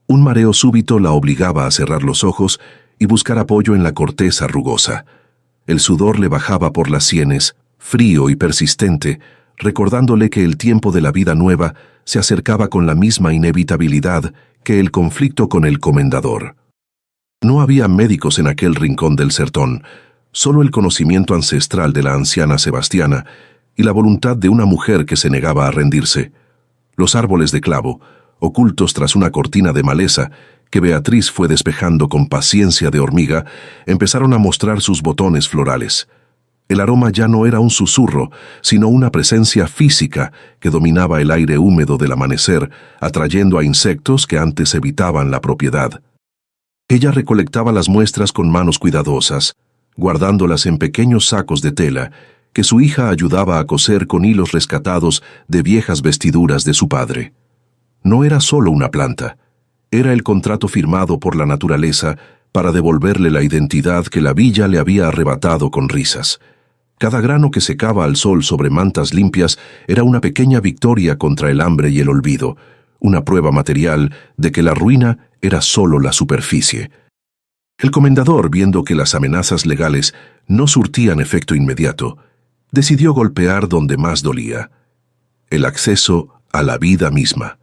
un mareo súbito la obligaba a cerrar los ojos y buscar apoyo en la corteza rugosa. El sudor le bajaba por las sienes, frío y persistente, recordándole que el tiempo de la vida nueva se acercaba con la misma inevitabilidad que el conflicto con el comendador. No había médicos en aquel rincón del sertón, solo el conocimiento ancestral de la anciana Sebastiana y la voluntad de una mujer que se negaba a rendirse. Los árboles de clavo, ocultos tras una cortina de maleza que Beatriz fue despejando con paciencia de hormiga, empezaron a mostrar sus botones florales. El aroma ya no era un susurro, sino una presencia física que dominaba el aire húmedo del amanecer, atrayendo a insectos que antes evitaban la propiedad. Ella recolectaba las muestras con manos cuidadosas, guardándolas en pequeños sacos de tela que su hija ayudaba a coser con hilos rescatados de viejas vestiduras de su padre. No era solo una planta, era el contrato firmado por la naturaleza para devolverle la identidad que la villa le había arrebatado con risas. Cada grano que secaba al sol sobre mantas limpias era una pequeña victoria contra el hambre y el olvido, una prueba material de que la ruina era solo la superficie. El comendador, viendo que las amenazas legales no surtían efecto inmediato, decidió golpear donde más dolía: el acceso a la vida misma.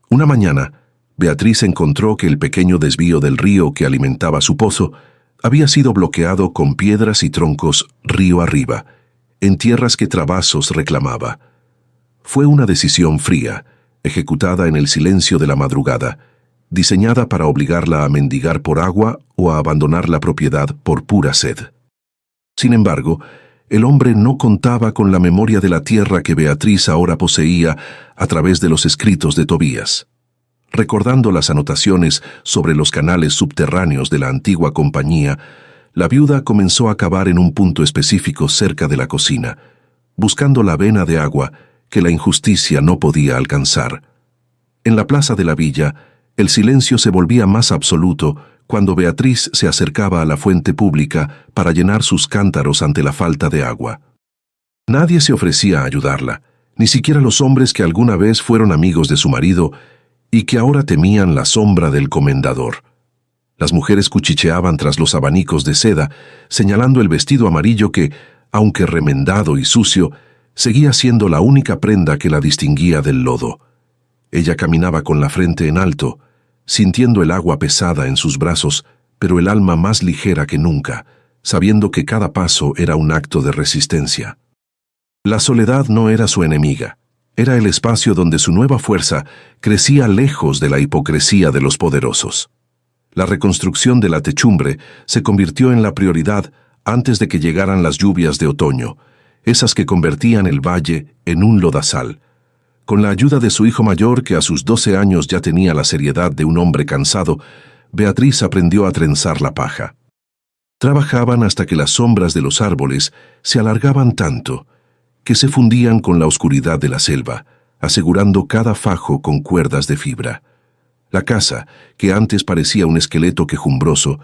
Una mañana, Beatriz encontró que el pequeño desvío del río que alimentaba su pozo había sido bloqueado con piedras y troncos río arriba, en tierras que Travasos reclamaba. Fue una decisión fría, ejecutada en el silencio de la madrugada, diseñada para obligarla a mendigar por agua o a abandonar la propiedad por pura sed. Sin embargo, el hombre no contaba con la memoria de la tierra que Beatriz ahora poseía a través de los escritos de Tobías. Recordando las anotaciones sobre los canales subterráneos de la antigua compañía, la viuda comenzó a cavar en un punto específico cerca de la cocina, buscando la vena de agua que la injusticia no podía alcanzar. En la plaza de la villa, el silencio se volvía más absoluto cuando Beatriz se acercaba a la fuente pública para llenar sus cántaros ante la falta de agua. Nadie se ofrecía a ayudarla, ni siquiera los hombres que alguna vez fueron amigos de su marido y que ahora temían la sombra del comendador. Las mujeres cuchicheaban tras los abanicos de seda, señalando el vestido amarillo que, aunque remendado y sucio, seguía siendo la única prenda que la distinguía del lodo. Ella caminaba con la frente en alto, sintiendo el agua pesada en sus brazos, pero el alma más ligera que nunca, sabiendo que cada paso era un acto de resistencia. La soledad no era su enemiga, era el espacio donde su nueva fuerza crecía lejos de la hipocresía de los poderosos. La reconstrucción de la techumbre se convirtió en la prioridad antes de que llegaran las lluvias de otoño, esas que convertían el valle en un lodazal. Con la ayuda de su hijo mayor, que a sus 12 años ya tenía la seriedad de un hombre cansado, Beatriz aprendió a trenzar la paja. Trabajaban hasta que las sombras de los árboles se alargaban tanto que se fundían con la oscuridad de la selva, asegurando cada fajo con cuerdas de fibra. La casa, que antes parecía un esqueleto quejumbroso,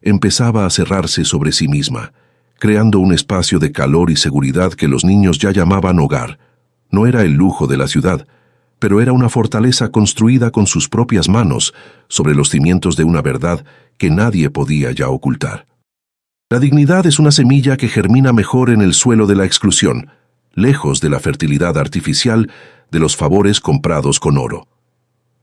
empezaba a cerrarse sobre sí misma, creando un espacio de calor y seguridad que los niños ya llamaban hogar. No era el lujo de la ciudad, pero era una fortaleza construida con sus propias manos sobre los cimientos de una verdad que nadie podía ya ocultar. La dignidad es una semilla que germina mejor en el suelo de la exclusión, lejos de la fertilidad artificial de los favores comprados con oro.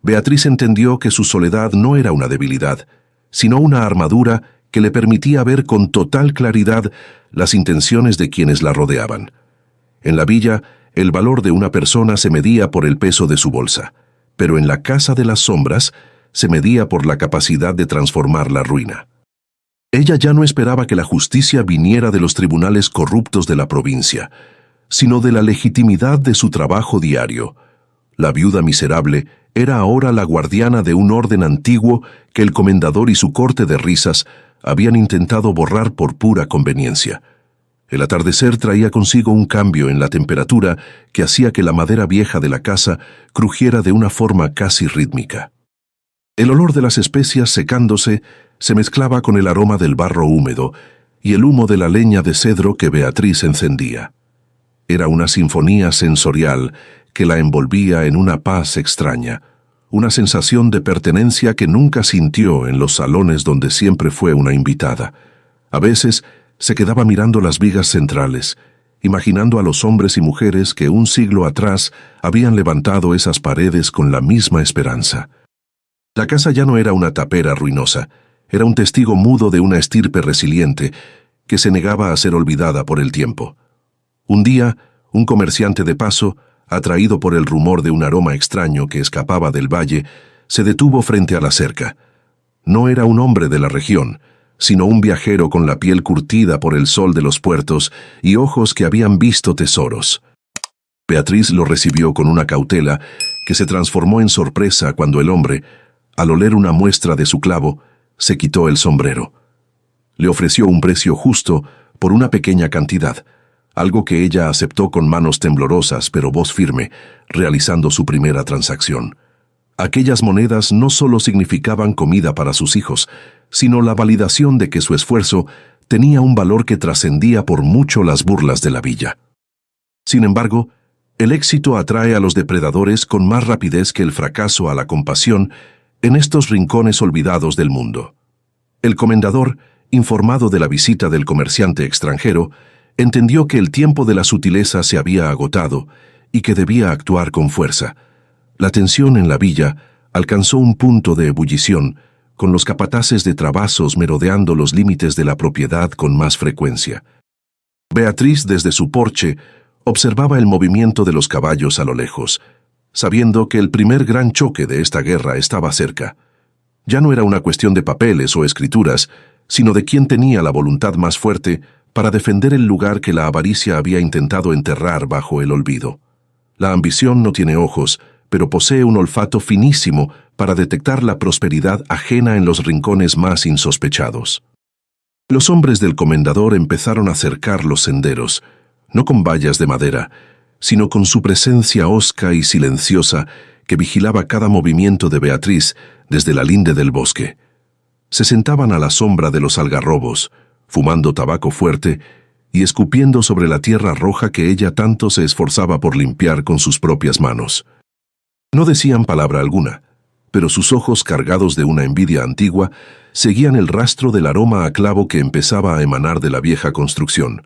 Beatriz entendió que su soledad no era una debilidad, sino una armadura que le permitía ver con total claridad las intenciones de quienes la rodeaban. En la villa, el valor de una persona se medía por el peso de su bolsa, pero en la casa de las sombras se medía por la capacidad de transformar la ruina. Ella ya no esperaba que la justicia viniera de los tribunales corruptos de la provincia, sino de la legitimidad de su trabajo diario. La viuda miserable era ahora la guardiana de un orden antiguo que el comendador y su corte de risas habían intentado borrar por pura conveniencia. El atardecer traía consigo un cambio en la temperatura que hacía que la madera vieja de la casa crujiera de una forma casi rítmica. El olor de las especias secándose se mezclaba con el aroma del barro húmedo y el humo de la leña de cedro que Beatriz encendía. Era una sinfonía sensorial que la envolvía en una paz extraña, una sensación de pertenencia que nunca sintió en los salones donde siempre fue una invitada. A veces se quedaba mirando las vigas centrales, imaginando a los hombres y mujeres que un siglo atrás habían levantado esas paredes con la misma esperanza. La casa ya no era una tapera ruinosa, era un testigo mudo de una estirpe resiliente que se negaba a ser olvidada por el tiempo. Un día, un comerciante de paso, atraído por el rumor de un aroma extraño que escapaba del valle, se detuvo frente a la cerca. No era un hombre de la región, sino un viajero con la piel curtida por el sol de los puertos y ojos que habían visto tesoros. Beatriz lo recibió con una cautela que se transformó en sorpresa cuando el hombre, al oler una muestra de su clavo, se quitó el sombrero. Le ofreció un precio justo por una pequeña cantidad, algo que ella aceptó con manos temblorosas pero voz firme, realizando su primera transacción. Aquellas monedas no solo significaban comida para sus hijos, sino la validación de que su esfuerzo tenía un valor que trascendía por mucho las burlas de la villa. Sin embargo, el éxito atrae a los depredadores con más rapidez que el fracaso a la compasión en estos rincones olvidados del mundo. El comendador, informado de la visita del comerciante extranjero, entendió que el tiempo de la sutileza se había agotado y que debía actuar con fuerza. La tensión en la villa alcanzó un punto de ebullición, con los capataces de trabazos merodeando los límites de la propiedad con más frecuencia. Beatriz, desde su porche, observaba el movimiento de los caballos a lo lejos, sabiendo que el primer gran choque de esta guerra estaba cerca. Ya no era una cuestión de papeles o escrituras, sino de quién tenía la voluntad más fuerte para defender el lugar que la avaricia había intentado enterrar bajo el olvido. La ambición no tiene ojos, pero posee un olfato finísimo para detectar la prosperidad ajena en los rincones más insospechados. Los hombres del comendador empezaron a cercar los senderos, no con vallas de madera, sino con su presencia hosca y silenciosa que vigilaba cada movimiento de Beatriz desde la linde del bosque. Se sentaban a la sombra de los algarrobos, fumando tabaco fuerte y escupiendo sobre la tierra roja que ella tanto se esforzaba por limpiar con sus propias manos. No decían palabra alguna, pero sus ojos, cargados de una envidia antigua, seguían el rastro del aroma a clavo que empezaba a emanar de la vieja construcción.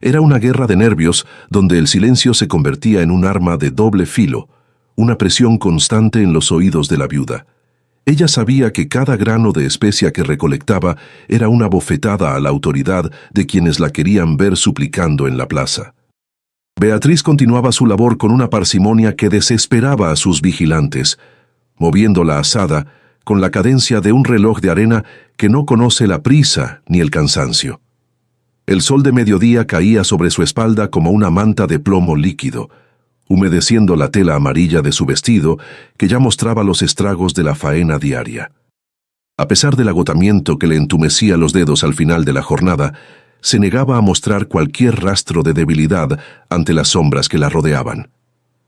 Era una guerra de nervios donde el silencio se convertía en un arma de doble filo, una presión constante en los oídos de la viuda. Ella sabía que cada grano de especia que recolectaba era una bofetada a la autoridad de quienes la querían ver suplicando en la plaza. Beatriz continuaba su labor con una parsimonia que desesperaba a sus vigilantes, moviendo la azada con la cadencia de un reloj de arena que no conoce la prisa ni el cansancio. El sol de mediodía caía sobre su espalda como una manta de plomo líquido, humedeciendo la tela amarilla de su vestido que ya mostraba los estragos de la faena diaria. A pesar del agotamiento que le entumecía los dedos al final de la jornada, se negaba a mostrar cualquier rastro de debilidad ante las sombras que la rodeaban.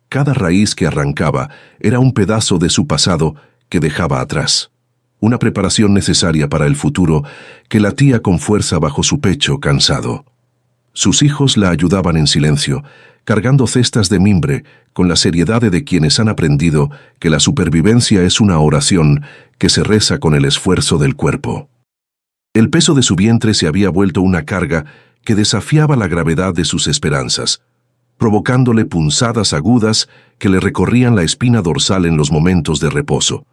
Cada raíz que arrancaba era un pedazo de su pasado que dejaba atrás, una preparación necesaria para el futuro que latía con fuerza bajo su pecho cansado. Sus hijos la ayudaban en silencio, cargando cestas de mimbre con la seriedad de quienes han aprendido que la supervivencia es una oración que se reza con el esfuerzo del cuerpo. El peso de su vientre se había vuelto una carga que desafiaba la gravedad de sus esperanzas, provocándole punzadas agudas que le recorrían la espina dorsal en los momentos de reposo.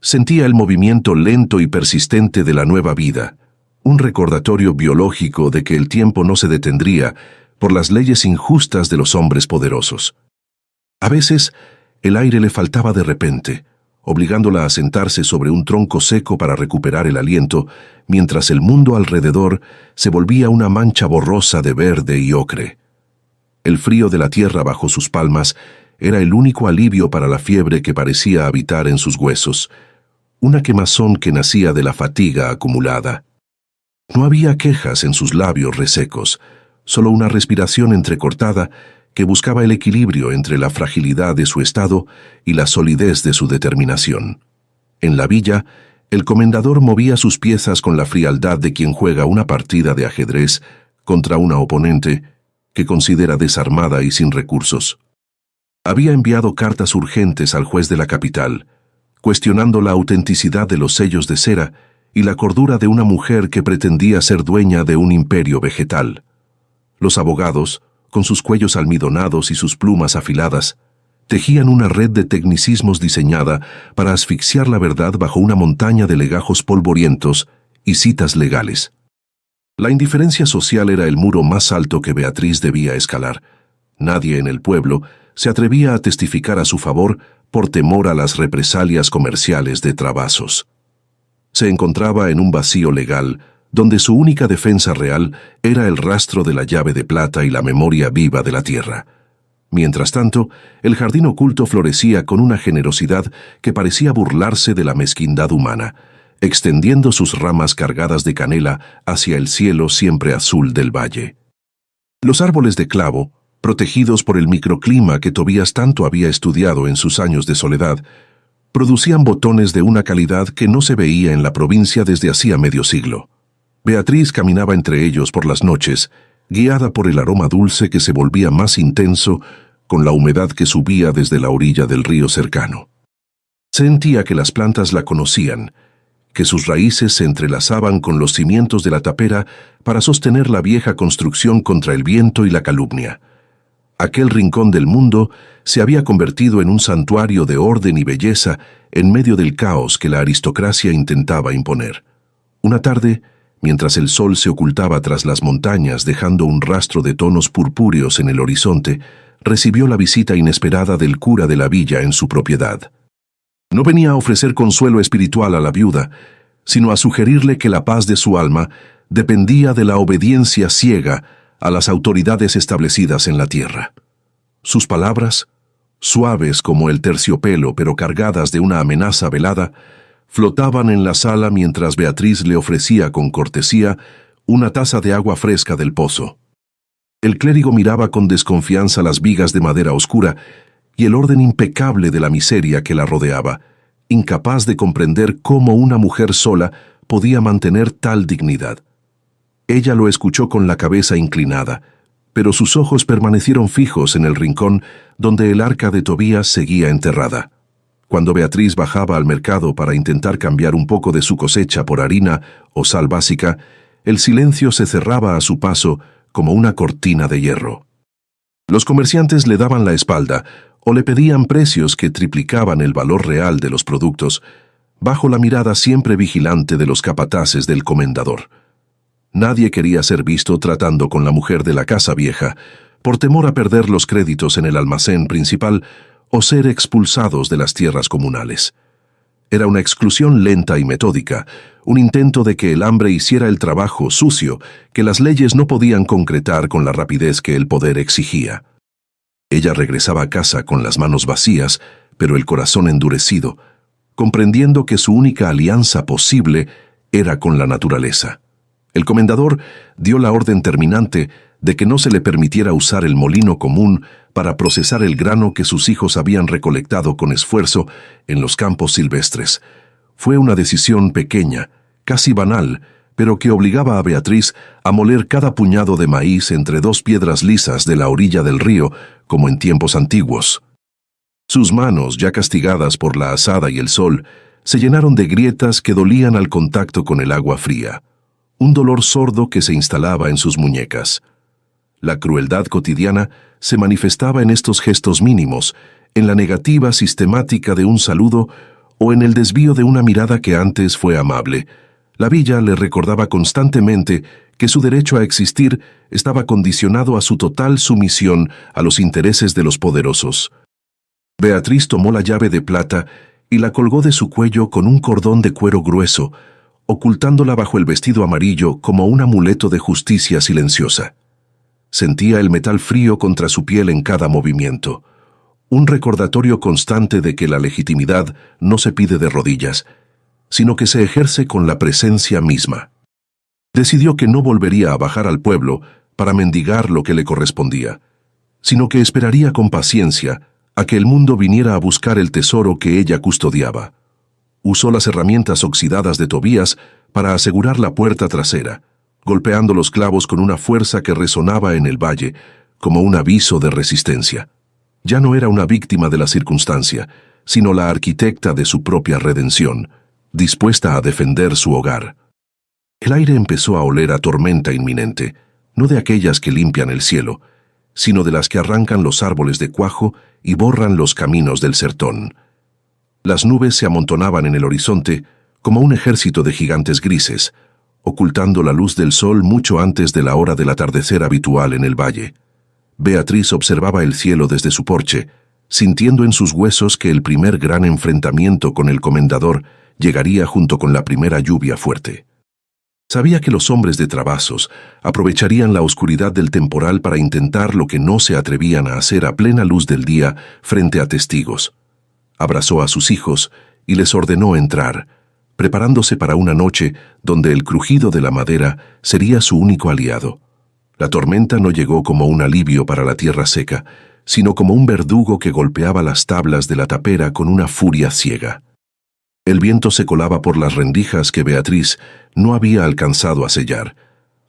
Sentía el movimiento lento y persistente de la nueva vida, un recordatorio biológico de que el tiempo no se detendría por las leyes injustas de los hombres poderosos. A veces, el aire le faltaba de repente, obligándola a sentarse sobre un tronco seco para recuperar el aliento, mientras el mundo alrededor se volvía una mancha borrosa de verde y ocre. El frío de la tierra bajo sus palmas era el único alivio para la fiebre que parecía habitar en sus huesos, una quemazón que nacía de la fatiga acumulada. No había quejas en sus labios resecos, solo una respiración entrecortada que buscaba el equilibrio entre la fragilidad de su estado y la solidez de su determinación. En la villa, el comendador movía sus piezas con la frialdad de quien juega una partida de ajedrez contra una oponente que considera desarmada y sin recursos. Había enviado cartas urgentes al juez de la capital, cuestionando la autenticidad de los sellos de cera y la cordura de una mujer que pretendía ser dueña de un imperio vegetal. Los abogados, con sus cuellos almidonados y sus plumas afiladas, tejían una red de tecnicismos diseñada para asfixiar la verdad bajo una montaña de legajos polvorientos y citas legales. La indiferencia social era el muro más alto que Beatriz debía escalar. Nadie en el pueblo se atrevía a testificar a su favor por temor a las represalias comerciales de Travasos. Se encontraba en un vacío legal, donde su única defensa real era el rastro de la llave de plata y la memoria viva de la tierra. Mientras tanto, el jardín oculto florecía con una generosidad que parecía burlarse de la mezquindad humana, extendiendo sus ramas cargadas de canela hacia el cielo siempre azul del valle. Los árboles de clavo, protegidos por el microclima que Tobías tanto había estudiado en sus años de soledad, producían botones de una calidad que no se veía en la provincia desde hacía medio siglo. Beatriz caminaba entre ellos por las noches, guiada por el aroma dulce que se volvía más intenso con la humedad que subía desde la orilla del río cercano. Sentía que las plantas la conocían, que sus raíces se entrelazaban con los cimientos de la tapera para sostener la vieja construcción contra el viento y la calumnia. Aquel rincón del mundo se había convertido en un santuario de orden y belleza en medio del caos que la aristocracia intentaba imponer. Una tarde, mientras el sol se ocultaba tras las montañas dejando un rastro de tonos purpúreos en el horizonte, recibió la visita inesperada del cura de la villa en su propiedad. No venía a ofrecer consuelo espiritual a la viuda, sino a sugerirle que la paz de su alma dependía de la obediencia ciega a las autoridades establecidas en la tierra. Sus palabras, suaves como el terciopelo pero cargadas de una amenaza velada, flotaban en la sala mientras Beatriz le ofrecía con cortesía una taza de agua fresca del pozo. El clérigo miraba con desconfianza las vigas de madera oscura y el orden impecable de la miseria que la rodeaba, incapaz de comprender cómo una mujer sola podía mantener tal dignidad. Ella lo escuchó con la cabeza inclinada, pero sus ojos permanecieron fijos en el rincón donde el arca de Tobías seguía enterrada. Cuando Beatriz bajaba al mercado para intentar cambiar un poco de su cosecha por harina o sal básica, el silencio se cerraba a su paso como una cortina de hierro. Los comerciantes le daban la espalda o le pedían precios que triplicaban el valor real de los productos, bajo la mirada siempre vigilante de los capataces del comendador. Nadie quería ser visto tratando con la mujer de la casa vieja, por temor a perder los créditos en el almacén principal o ser expulsados de las tierras comunales. Era una exclusión lenta y metódica, un intento de que el hambre hiciera el trabajo sucio que las leyes no podían concretar con la rapidez que el poder exigía. Ella regresaba a casa con las manos vacías, pero el corazón endurecido, comprendiendo que su única alianza posible era con la naturaleza. El comendador dio la orden terminante de que no se le permitiera usar el molino común para procesar el grano que sus hijos habían recolectado con esfuerzo en los campos silvestres. Fue una decisión pequeña, casi banal, pero que obligaba a Beatriz a moler cada puñado de maíz entre dos piedras lisas de la orilla del río, como en tiempos antiguos. Sus manos, ya castigadas por la azada y el sol, se llenaron de grietas que dolían al contacto con el agua fría. un dolor sordo que se instalaba en sus muñecas. La crueldad cotidiana se manifestaba en estos gestos mínimos, en la negativa sistemática de un saludo o en el desvío de una mirada que antes fue amable. La villa le recordaba constantemente que su derecho a existir estaba condicionado a su total sumisión a los intereses de los poderosos. Beatriz tomó la llave de plata y la colgó de su cuello con un cordón de cuero grueso, ocultándola bajo el vestido amarillo como un amuleto de justicia silenciosa. Sentía el metal frío contra su piel en cada movimiento, un recordatorio constante de que la legitimidad no se pide de rodillas, sino que se ejerce con la presencia misma. Decidió que no volvería a bajar al pueblo para mendigar lo que le correspondía, sino que esperaría con paciencia a que el mundo viniera a buscar el tesoro que ella custodiaba. Usó las herramientas oxidadas de Tobías para asegurar la puerta trasera, golpeando los clavos con una fuerza que resonaba en el valle, como un aviso de resistencia. Ya no era una víctima de la circunstancia, sino la arquitecta de su propia redención, dispuesta a defender su hogar. El aire empezó a oler a tormenta inminente, no de aquellas que limpian el cielo, sino de las que arrancan los árboles de cuajo y borran los caminos del sertón. Las nubes se amontonaban en el horizonte como un ejército de gigantes grises, ocultando la luz del sol mucho antes de la hora del atardecer habitual en el valle. Beatriz observaba el cielo desde su porche, sintiendo en sus huesos que el primer gran enfrentamiento con el comendador llegaría junto con la primera lluvia fuerte. Sabía que los hombres de Travasos aprovecharían la oscuridad del temporal para intentar lo que no se atrevían a hacer a plena luz del día frente a testigos. Abrazó a sus hijos y les ordenó entrar, preparándose para una noche donde el crujido de la madera sería su único aliado. La tormenta no llegó como un alivio para la tierra seca, sino como un verdugo que golpeaba las tablas de la tapera con una furia ciega. El viento se colaba por las rendijas que Beatriz no había alcanzado a sellar,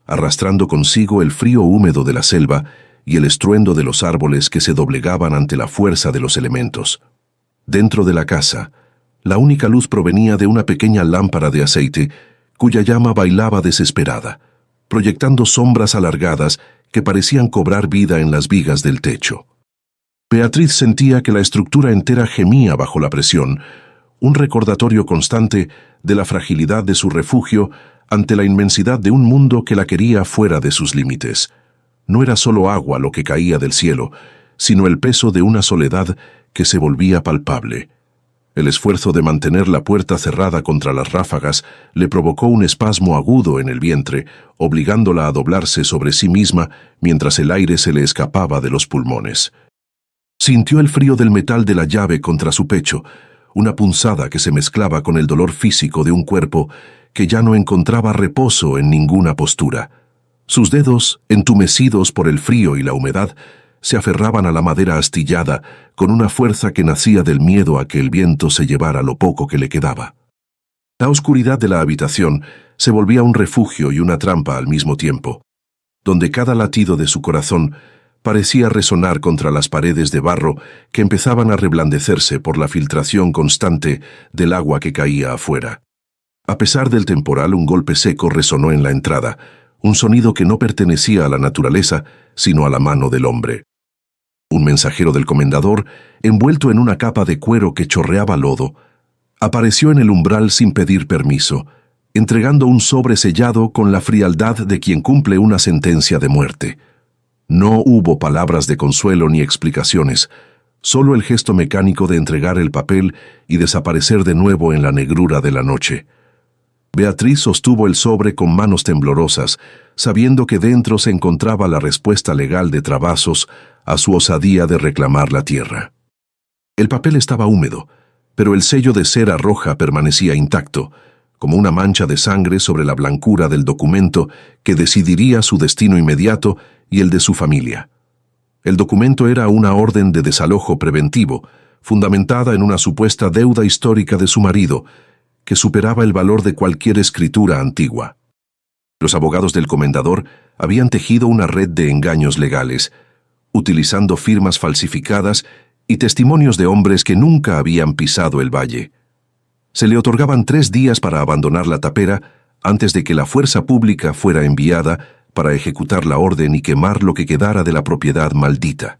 arrastrando consigo el frío húmedo de la selva y el estruendo de los árboles que se doblegaban ante la fuerza de los elementos. Dentro de la casa, la única luz provenía de una pequeña lámpara de aceite cuya llama bailaba desesperada, proyectando sombras alargadas que parecían cobrar vida en las vigas del techo. Beatriz sentía que la estructura entera gemía bajo la presión, un recordatorio constante de la fragilidad de su refugio ante la inmensidad de un mundo que la quería fuera de sus límites. No era solo agua lo que caía del cielo, sino el peso de una soledad que se volvía palpable. El esfuerzo de mantener la puerta cerrada contra las ráfagas le provocó un espasmo agudo en el vientre, obligándola a doblarse sobre sí misma mientras el aire se le escapaba de los pulmones. Sintió el frío del metal de la llave contra su pecho, una punzada que se mezclaba con el dolor físico de un cuerpo que ya no encontraba reposo en ninguna postura. Sus dedos, entumecidos por el frío y la humedad, se aferraban a la madera astillada con una fuerza que nacía del miedo a que el viento se llevara lo poco que le quedaba. La oscuridad de la habitación se volvía un refugio y una trampa al mismo tiempo, donde cada latido de su corazón parecía resonar contra las paredes de barro que empezaban a reblandecerse por la filtración constante del agua que caía afuera. A pesar del temporal, un golpe seco resonó en la entrada, un sonido que no pertenecía a la naturaleza, sino a la mano del hombre. Un mensajero del comendador, envuelto en una capa de cuero que chorreaba lodo, apareció en el umbral sin pedir permiso, entregando un sobre sellado con la frialdad de quien cumple una sentencia de muerte. No hubo palabras de consuelo ni explicaciones, solo el gesto mecánico de entregar el papel y desaparecer de nuevo en la negrura de la noche. Beatriz sostuvo el sobre con manos temblorosas, sabiendo que dentro se encontraba la respuesta legal de Travasos a su osadía de reclamar la tierra. El papel estaba húmedo, pero el sello de cera roja permanecía intacto, como una mancha de sangre sobre la blancura del documento que decidiría su destino inmediato y el de su familia. El documento era una orden de desalojo preventivo, fundamentada en una supuesta deuda histórica de su marido, que superaba el valor de cualquier escritura antigua. Los abogados del comendador habían tejido una red de engaños legales, utilizando firmas falsificadas y testimonios de hombres que nunca habían pisado el valle. Se le otorgaban 3 días para abandonar la tapera antes de que la fuerza pública fuera enviada para ejecutar la orden y quemar lo que quedara de la propiedad maldita.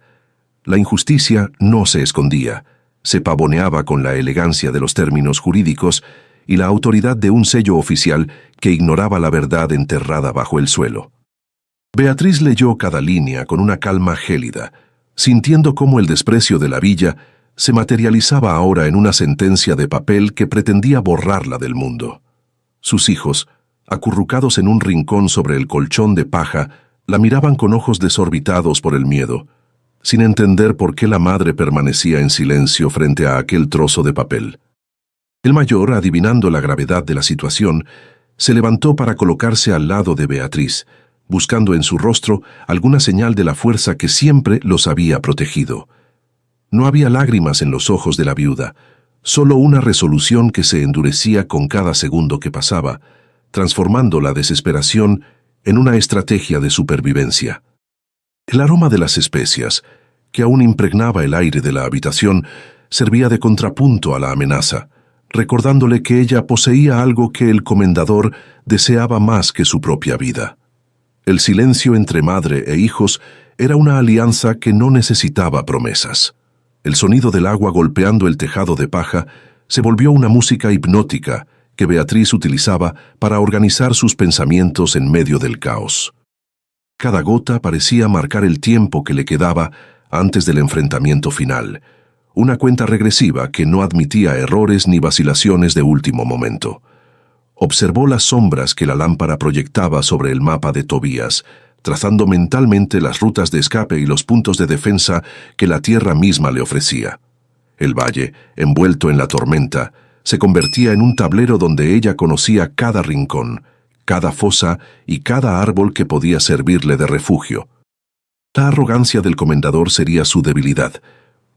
La injusticia no se escondía, se pavoneaba con la elegancia de los términos jurídicos y la autoridad de un sello oficial que ignoraba la verdad enterrada bajo el suelo. Beatriz leyó cada línea con una calma gélida, sintiendo cómo el desprecio de la villa se materializaba ahora en una sentencia de papel que pretendía borrarla del mundo. Sus hijos, acurrucados en un rincón sobre el colchón de paja, la miraban con ojos desorbitados por el miedo, sin entender por qué la madre permanecía en silencio frente a aquel trozo de papel. El mayor, adivinando la gravedad de la situación, se levantó para colocarse al lado de Beatriz, buscando en su rostro alguna señal de la fuerza que siempre los había protegido. No había lágrimas en los ojos de la viuda, solo una resolución que se endurecía con cada segundo que pasaba, transformando la desesperación en una estrategia de supervivencia. El aroma de las especias, que aún impregnaba el aire de la habitación, servía de contrapunto a la amenaza, recordándole que ella poseía algo que el comendador deseaba más que su propia vida. El silencio entre madre e hijos era una alianza que no necesitaba promesas. El sonido del agua golpeando el tejado de paja se volvió una música hipnótica que Beatriz utilizaba para organizar sus pensamientos en medio del caos. Cada gota parecía marcar el tiempo que le quedaba antes del enfrentamiento final, una cuenta regresiva que no admitía errores ni vacilaciones de último momento. Observó las sombras que la lámpara proyectaba sobre el mapa de Tobías, trazando mentalmente las rutas de escape y los puntos de defensa que la tierra misma le ofrecía. El valle, envuelto en la tormenta, se convertía en un tablero donde ella conocía cada rincón, cada fosa y cada árbol que podía servirle de refugio. La arrogancia del comendador sería su debilidad,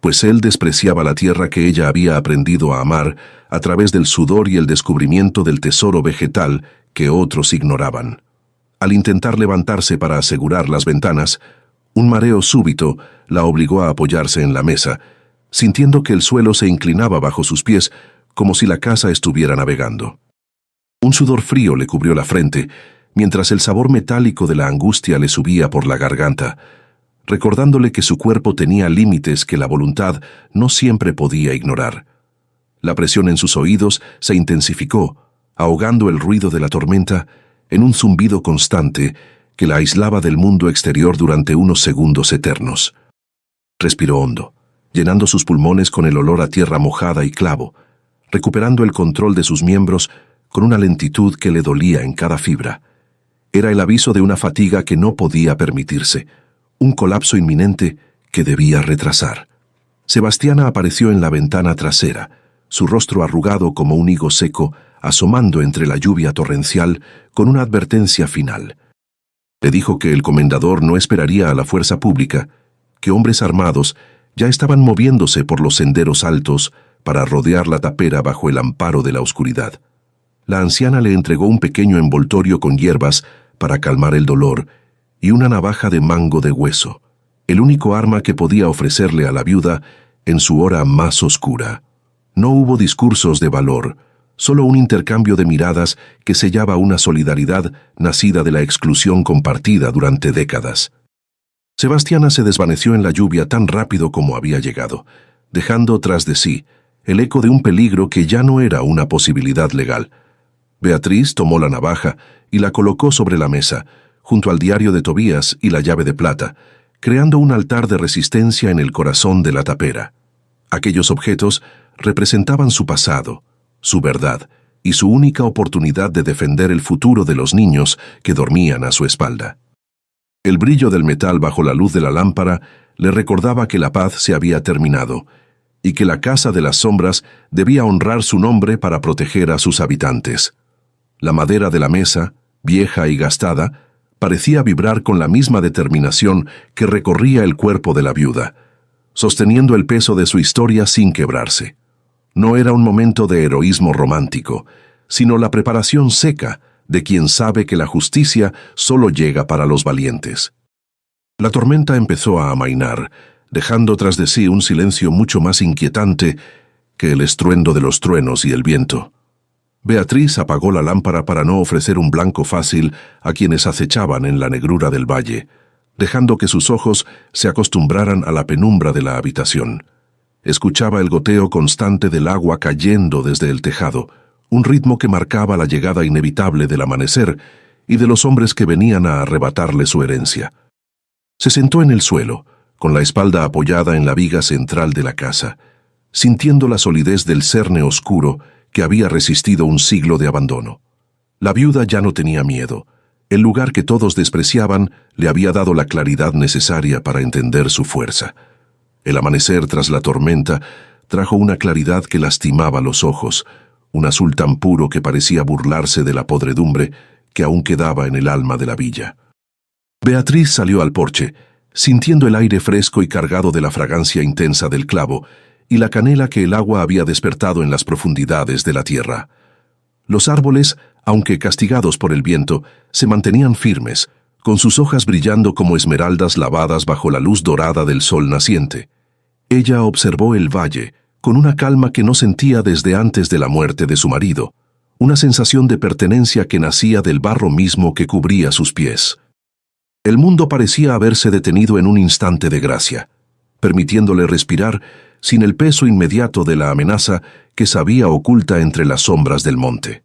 pues él despreciaba la tierra que ella había aprendido a amar a través del sudor y el descubrimiento del tesoro vegetal que otros ignoraban. Al intentar levantarse para asegurar las ventanas, un mareo súbito la obligó a apoyarse en la mesa, sintiendo que el suelo se inclinaba bajo sus pies como si la casa estuviera navegando. Un sudor frío le cubrió la frente, mientras el sabor metálico de la angustia le subía por la garganta, recordándole que su cuerpo tenía límites que la voluntad no siempre podía ignorar. La presión en sus oídos se intensificó, ahogando el ruido de la tormenta en un zumbido constante que la aislaba del mundo exterior durante unos segundos eternos. Respiró hondo, llenando sus pulmones con el olor a tierra mojada y clavo, recuperando el control de sus miembros con una lentitud que le dolía en cada fibra. Era el aviso de una fatiga que no podía permitirse, un colapso inminente que debía retrasar. Sebastiana apareció en la ventana trasera, su rostro arrugado como un higo seco, asomando entre la lluvia torrencial con una advertencia final. Le dijo que el comendador no esperaría a la fuerza pública, que hombres armados ya estaban moviéndose por los senderos altos para rodear la tapera bajo el amparo de la oscuridad. La anciana le entregó un pequeño envoltorio con hierbas para calmar el dolor y una navaja de mango de hueso, el único arma que podía ofrecerle a la viuda en su hora más oscura. No hubo discursos de valor, solo un intercambio de miradas que sellaba una solidaridad nacida de la exclusión compartida durante décadas. Sebastiana se desvaneció en la lluvia tan rápido como había llegado, dejando tras de sí el eco de un peligro que ya no era una posibilidad legal. Beatriz tomó la navaja y la colocó sobre la mesa, junto al diario de Tobías y la llave de plata, creando un altar de resistencia en el corazón de la tapera. Aquellos objetos representaban su pasado, su verdad y su única oportunidad de defender el futuro de los niños que dormían a su espalda. El brillo del metal bajo la luz de la lámpara le recordaba que la paz se había terminado y que la Casa de las Sombras debía honrar su nombre para proteger a sus habitantes. La madera de la mesa, vieja y gastada, parecía vibrar con la misma determinación que recorría el cuerpo de la viuda, sosteniendo el peso de su historia sin quebrarse. No era un momento de heroísmo romántico, sino la preparación seca de quien sabe que la justicia solo llega para los valientes. La tormenta empezó a amainar, dejando tras de sí un silencio mucho más inquietante que el estruendo de los truenos y el viento. Beatriz apagó la lámpara para no ofrecer un blanco fácil a quienes acechaban en la negrura del valle, dejando que sus ojos se acostumbraran a la penumbra de la habitación. Escuchaba el goteo constante del agua cayendo desde el tejado, un ritmo que marcaba la llegada inevitable del amanecer y de los hombres que venían a arrebatarle su herencia. Se sentó en el suelo, con la espalda apoyada en la viga central de la casa, sintiendo la solidez del cerne oscuro que había resistido un siglo de abandono. La viuda ya no tenía miedo. El lugar que todos despreciaban le había dado la claridad necesaria para entender su fuerza. El amanecer tras la tormenta trajo una claridad que lastimaba los ojos, un azul tan puro que parecía burlarse de la podredumbre que aún quedaba en el alma de la villa. Beatriz salió al porche, sintiendo el aire fresco y cargado de la fragancia intensa del clavo y la canela que el agua había despertado en las profundidades de la tierra. Los árboles, aunque castigados por el viento, se mantenían firmes, con sus hojas brillando como esmeraldas lavadas bajo la luz dorada del sol naciente. Ella observó el valle, con una calma que no sentía desde antes de la muerte de su marido, una sensación de pertenencia que nacía del barro mismo que cubría sus pies. El mundo parecía haberse detenido en un instante de gracia, permitiéndole respirar sin el peso inmediato de la amenaza que sabía oculta entre las sombras del monte.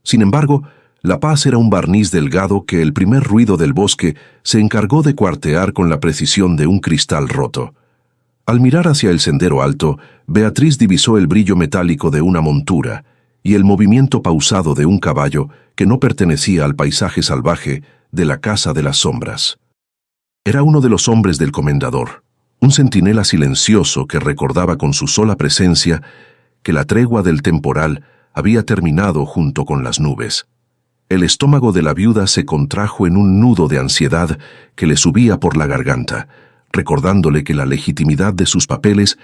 Sin embargo, la paz era un barniz delgado que el primer ruido del bosque se encargó de cuartear con la precisión de un cristal roto. Al mirar hacia el sendero alto, Beatriz divisó el brillo metálico de una montura y el movimiento pausado de un caballo que no pertenecía al paisaje salvaje de la Casa de las Sombras. Era uno de los hombres del comendador, un centinela silencioso que recordaba con su sola presencia que la tregua del temporal había terminado junto con las nubes. El estómago de la viuda se contrajo en un nudo de ansiedad que le subía por la garganta, recordándole que la legitimidad de sus papeles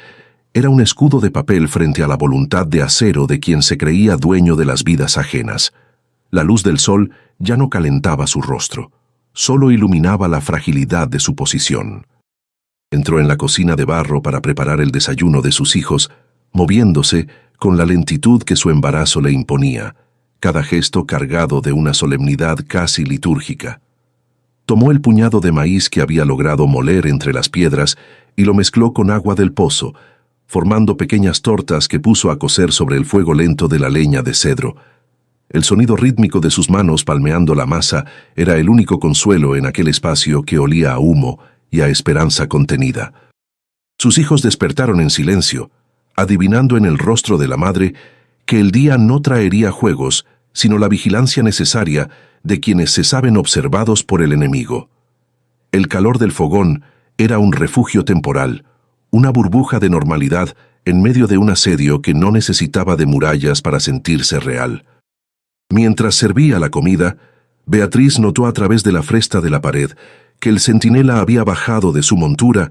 era un escudo de papel frente a la voluntad de acero de quien se creía dueño de las vidas ajenas. La luz del sol ya no calentaba su rostro, solo iluminaba la fragilidad de su posición. Entró en la cocina de barro para preparar el desayuno de sus hijos, moviéndose con la lentitud que su embarazo le imponía, cada gesto cargado de una solemnidad casi litúrgica. Tomó el puñado de maíz que había logrado moler entre las piedras y lo mezcló con agua del pozo, formando pequeñas tortas que puso a cocer sobre el fuego lento de la leña de cedro. El sonido rítmico de sus manos palmeando la masa era el único consuelo en aquel espacio que olía a humo y a esperanza contenida. Sus hijos despertaron en silencio, adivinando en el rostro de la madre que el día no traería juegos, sino la vigilancia necesaria de quienes se saben observados por el enemigo. El calor del fogón era un refugio temporal, una burbuja de normalidad en medio de un asedio que no necesitaba de murallas para sentirse real. Mientras servía la comida, Beatriz notó a través de la fresta de la pared que el centinela había bajado de su montura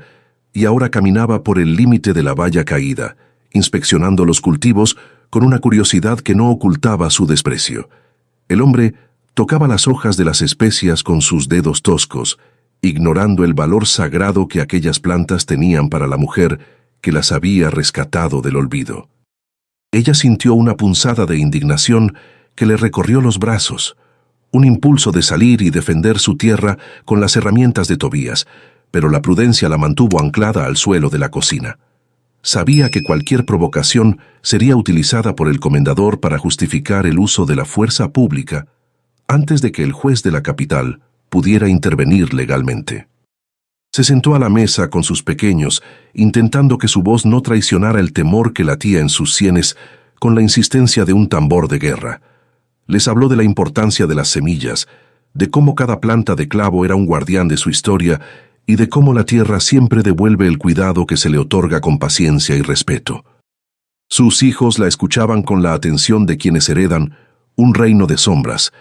y ahora caminaba por el límite de la valla caída, inspeccionando los cultivos con una curiosidad que no ocultaba su desprecio. El hombre tocaba las hojas de las especias con sus dedos toscos, ignorando el valor sagrado que aquellas plantas tenían para la mujer que las había rescatado del olvido. Ella sintió una punzada de indignación que le recorrió los brazos, un impulso de salir y defender su tierra con las herramientas de Tobías, pero la prudencia la mantuvo anclada al suelo de la cocina. Sabía que cualquier provocación sería utilizada por el comendador para justificar el uso de la fuerza pública antes de que el juez de la capital pudiera intervenir legalmente. Se sentó a la mesa con sus pequeños, intentando que su voz no traicionara el temor que latía en sus sienes con la insistencia de un tambor de guerra. Les habló de la importancia de las semillas, de cómo cada planta de clavo era un guardián de su historia y de cómo la tierra siempre devuelve el cuidado que se le otorga con paciencia y respeto. Sus hijos la escuchaban con la atención de quienes heredan un reino de sombras,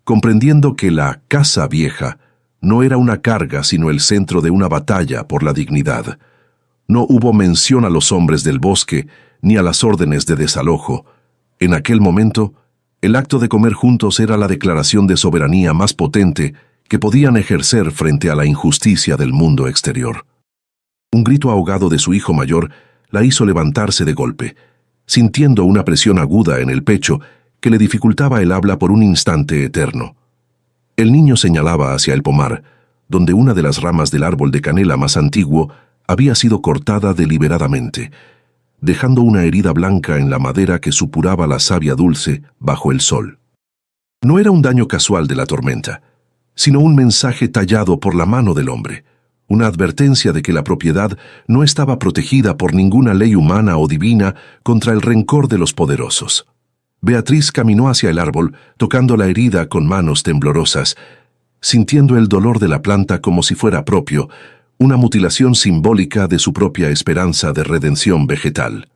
comprendiendo que la casa vieja no era una carga sino el centro de una batalla por la dignidad. No hubo mención a los hombres del bosque ni a las órdenes de desalojo. En aquel momento, el acto de comer juntos era la declaración de soberanía más potente que podían ejercer frente a la injusticia del mundo exterior. Un grito ahogado de su hijo mayor la hizo levantarse de golpe, sintiendo una presión aguda en el pecho que le dificultaba el habla por un instante eterno. El niño señalaba hacia el pomar, donde una de las ramas del árbol de canela más antiguo había sido cortada deliberadamente, dejando una herida blanca en la madera que supuraba la savia dulce bajo el sol. No era un daño casual de la tormenta, sino un mensaje tallado por la mano del hombre, una advertencia de que la propiedad no estaba protegida por ninguna ley humana o divina contra el rencor de los poderosos. Beatriz caminó hacia el árbol, tocando la herida con manos temblorosas, sintiendo el dolor de la planta como si fuera propio, una mutilación simbólica de su propia esperanza de redención vegetal.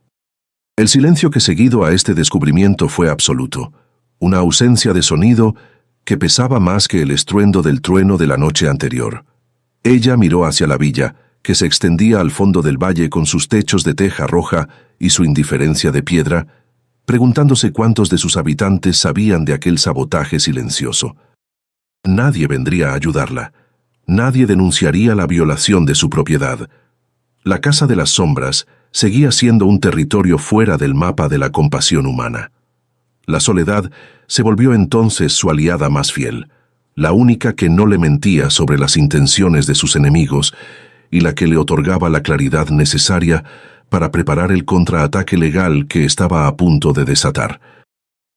El silencio que seguido a este descubrimiento fue absoluto, una ausencia de sonido que pesaba más que el estruendo del trueno de la noche anterior. Ella miró hacia la villa, que se extendía al fondo del valle con sus techos de teja roja y su indiferencia de piedra, preguntándose cuántos de sus habitantes sabían de aquel sabotaje silencioso. Nadie vendría a ayudarla. Nadie denunciaría la violación de su propiedad. La Casa de las Sombras seguía siendo un territorio fuera del mapa de la compasión humana. La soledad se volvió entonces su aliada más fiel, la única que no le mentía sobre las intenciones de sus enemigos y la que le otorgaba la claridad necesaria para preparar el contraataque legal que estaba a punto de desatar.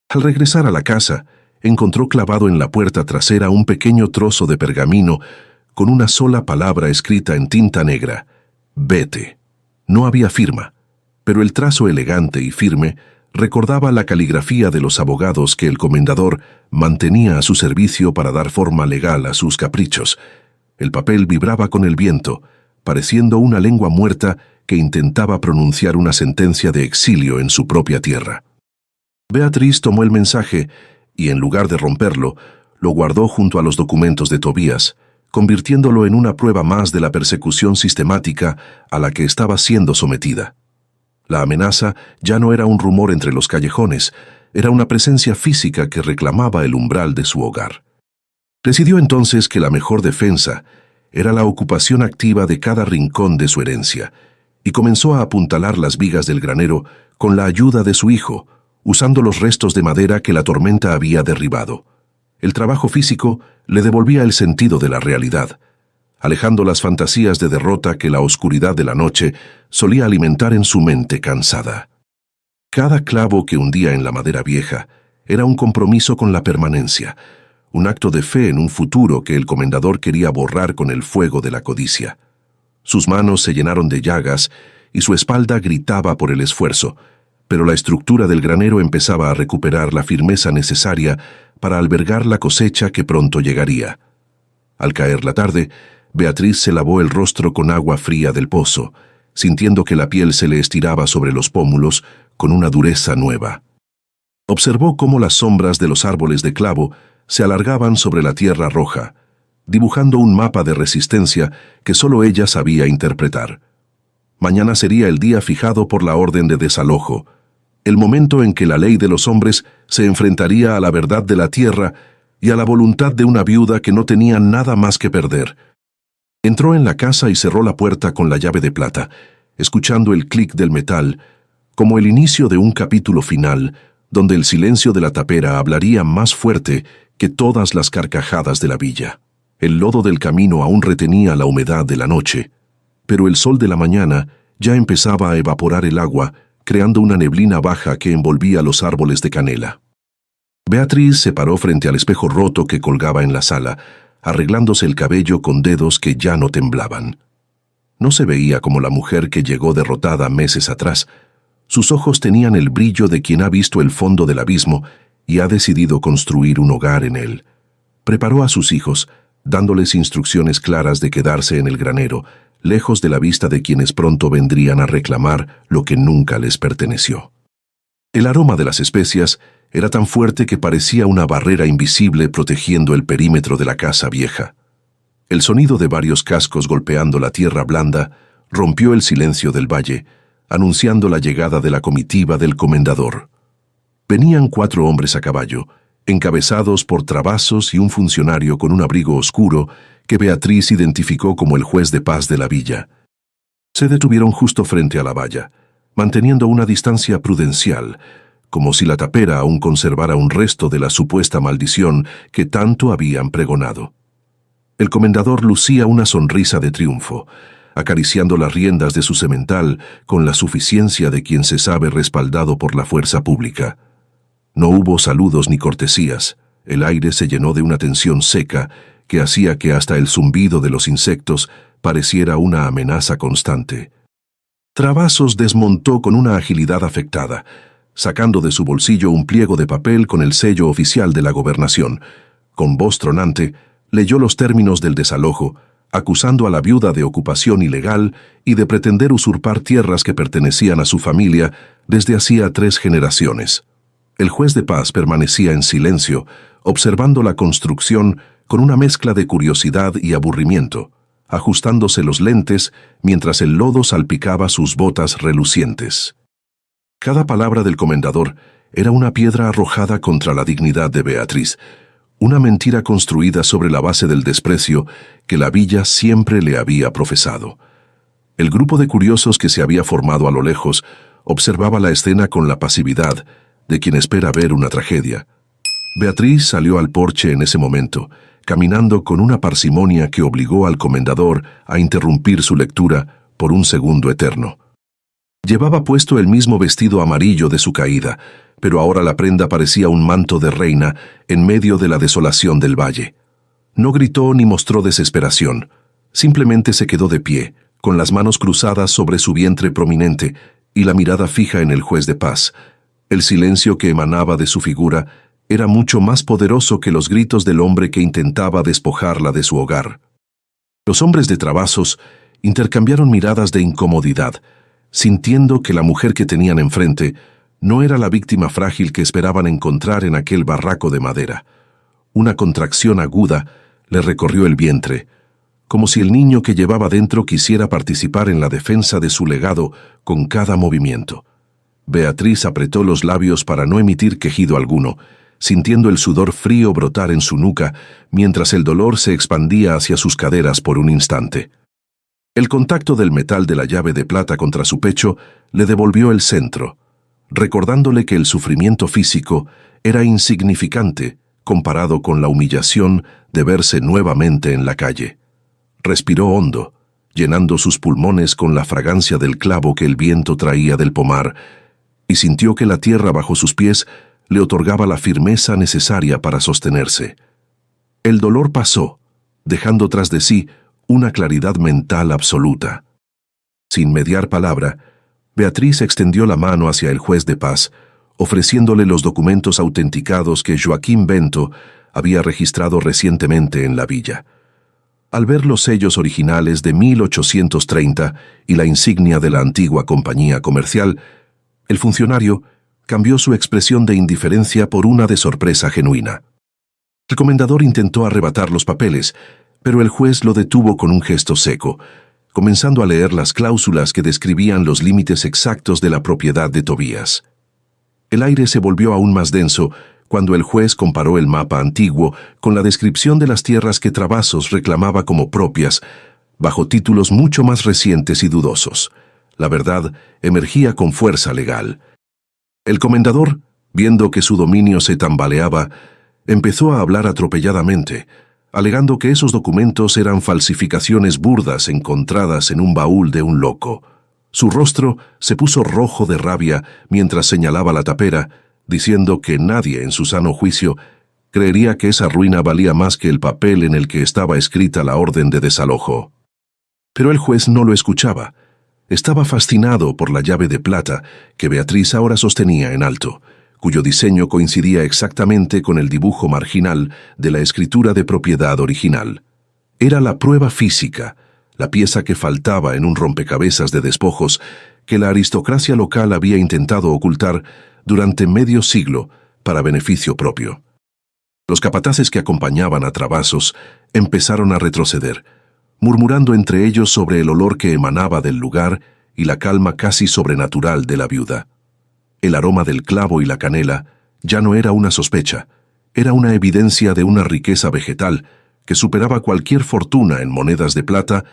Al regresar a la casa, encontró clavado en la puerta trasera un pequeño trozo de pergamino con una sola palabra escrita en tinta negra: «Vete». No había firma, pero el trazo elegante y firme recordaba la caligrafía de los abogados que el comendador mantenía a su servicio para dar forma legal a sus caprichos. El papel vibraba con el viento, pareciendo una lengua muerta que intentaba pronunciar una sentencia de exilio en su propia tierra. Beatriz tomó el mensaje y, en lugar de romperlo, lo guardó junto a los documentos de Tobías, convirtiéndolo en una prueba más de la persecución sistemática a la que estaba siendo sometida. La amenaza ya no era un rumor entre los callejones, era una presencia física que reclamaba el umbral de su hogar. Decidió entonces que la mejor defensa era la ocupación activa de cada rincón de su herencia, y comenzó a apuntalar las vigas del granero con la ayuda de su hijo, usando los restos de madera que la tormenta había derribado. El trabajo físico le devolvía el sentido de la realidad, alejando las fantasías de derrota que la oscuridad de la noche solía alimentar en su mente cansada. Cada clavo que hundía en la madera vieja era un compromiso con la permanencia, un acto de fe en un futuro que el comendador quería borrar con el fuego de la codicia. Sus manos se llenaron de llagas y su espalda gritaba por el esfuerzo, pero la estructura del granero empezaba a recuperar la firmeza necesaria para albergar la cosecha que pronto llegaría. Al caer la tarde, Beatriz se lavó el rostro con agua fría del pozo, sintiendo que la piel se le estiraba sobre los pómulos con una dureza nueva. Observó cómo las sombras de los árboles de clavo se alargaban sobre la tierra roja, dibujando un mapa de resistencia que solo ella sabía interpretar. Mañana sería el día fijado por la orden de desalojo, el momento en que la ley de los hombres se enfrentaría a la verdad de la tierra y a la voluntad de una viuda que no tenía nada más que perder. Entró en la casa y cerró la puerta con la llave de plata, escuchando el clic del metal, como el inicio de un capítulo final, donde el silencio de la tapera hablaría más fuerte que todas las carcajadas de la villa. El lodo del camino aún retenía la humedad de la noche, pero el sol de la mañana ya empezaba a evaporar el agua, creando una neblina baja que envolvía los árboles de canela. Beatriz se paró frente al espejo roto que colgaba en la sala, arreglándose el cabello con dedos que ya no temblaban. No se veía como la mujer que llegó derrotada meses atrás. Sus ojos tenían el brillo de quien ha visto el fondo del abismo y ha decidido construir un hogar en él. Preparó a sus hijos, dándoles instrucciones claras de quedarse en el granero, lejos de la vista de quienes pronto vendrían a reclamar lo que nunca les perteneció. El aroma de las especias era tan fuerte que parecía una barrera invisible protegiendo el perímetro de la casa vieja. El sonido de varios cascos golpeando la tierra blanda rompió el silencio del valle, anunciando la llegada de la comitiva del comendador. Venían 4 hombres a caballo, encabezados por trabazos y un funcionario con un abrigo oscuro que Beatriz identificó como el juez de paz de la villa. Se detuvieron justo frente a la valla, manteniendo una distancia prudencial, como si la tapera aún conservara un resto de la supuesta maldición que tanto habían pregonado. El comendador lucía una sonrisa de triunfo, acariciando las riendas de su semental con la suficiencia de quien se sabe respaldado por la fuerza pública. No hubo saludos ni cortesías. El aire se llenó de una tensión seca que hacía que hasta el zumbido de los insectos pareciera una amenaza constante. Travassos desmontó con una agilidad afectada, sacando de su bolsillo un pliego de papel con el sello oficial de la gobernación. Con voz tronante, leyó los términos del desalojo, acusando a la viuda de ocupación ilegal y de pretender usurpar tierras que pertenecían a su familia desde hacía 3 generaciones. El juez de paz permanecía en silencio, observando la construcción con una mezcla de curiosidad y aburrimiento, ajustándose los lentes mientras el lodo salpicaba sus botas relucientes. Cada palabra del comendador era una piedra arrojada contra la dignidad de Beatriz, una mentira construida sobre la base del desprecio que la villa siempre le había profesado. El grupo de curiosos que se había formado a lo lejos observaba la escena con la pasividad de quien espera ver una tragedia. Beatriz salió al porche en ese momento, caminando con una parsimonia que obligó al comendador a interrumpir su lectura por un segundo eterno. Llevaba puesto el mismo vestido amarillo de su caída, pero ahora la prenda parecía un manto de reina en medio de la desolación del valle. No gritó ni mostró desesperación, simplemente se quedó de pie, con las manos cruzadas sobre su vientre prominente y la mirada fija en el juez de paz. El silencio que emanaba de su figura era mucho más poderoso que los gritos del hombre que intentaba despojarla de su hogar. Los hombres de Travassos intercambiaron miradas de incomodidad, sintiendo que la mujer que tenían enfrente no era la víctima frágil que esperaban encontrar en aquel barraco de madera. Una contracción aguda le recorrió el vientre, como si el niño que llevaba dentro quisiera participar en la defensa de su legado con cada movimiento. Beatriz apretó los labios para no emitir quejido alguno, sintiendo el sudor frío brotar en su nuca mientras el dolor se expandía hacia sus caderas por un instante. El contacto del metal de la llave de plata contra su pecho le devolvió el centro, recordándole que el sufrimiento físico era insignificante comparado con la humillación de verse nuevamente en la calle. Respiró hondo, llenando sus pulmones con la fragancia del clavo que el viento traía del pomar, y sintió que la tierra bajo sus pies le otorgaba la firmeza necesaria para sostenerse. El dolor pasó, dejando tras de sí una claridad mental absoluta. Sin mediar palabra, Beatriz extendió la mano hacia el juez de paz, ofreciéndole los documentos autenticados que Joaquín Bento había registrado recientemente en la villa. Al ver los sellos originales de 1830 y la insignia de la antigua compañía comercial, el funcionario cambió su expresión de indiferencia por una de sorpresa genuina. El comendador intentó arrebatar los papeles, pero el juez lo detuvo con un gesto seco, comenzando a leer las cláusulas que describían los límites exactos de la propiedad de Tobías. El aire se volvió aún más denso cuando el juez comparó el mapa antiguo con la descripción de las tierras que Travassos reclamaba como propias, bajo títulos mucho más recientes y dudosos. La verdad emergía con fuerza legal. El comendador, viendo que su dominio se tambaleaba, empezó a hablar atropelladamente, alegando que esos documentos eran falsificaciones burdas encontradas en un baúl de un loco. Su rostro se puso rojo de rabia mientras señalaba la tapera, diciendo que nadie en su sano juicio creería que esa ruina valía más que el papel en el que estaba escrita la orden de desalojo. Pero el juez no lo escuchaba. Estaba fascinado por la llave de plata que Beatriz ahora sostenía en alto, cuyo diseño coincidía exactamente con el dibujo marginal de la escritura de propiedad original. Era la prueba física, la pieza que faltaba en un rompecabezas de despojos que la aristocracia local había intentado ocultar durante medio siglo para beneficio propio. Los capataces que acompañaban a Travassos empezaron a retroceder, murmurando entre ellos sobre el olor que emanaba del lugar y la calma casi sobrenatural de la viuda. El aroma del clavo y la canela ya no era una sospecha, era una evidencia de una riqueza vegetal que superaba cualquier fortuna en monedas de plata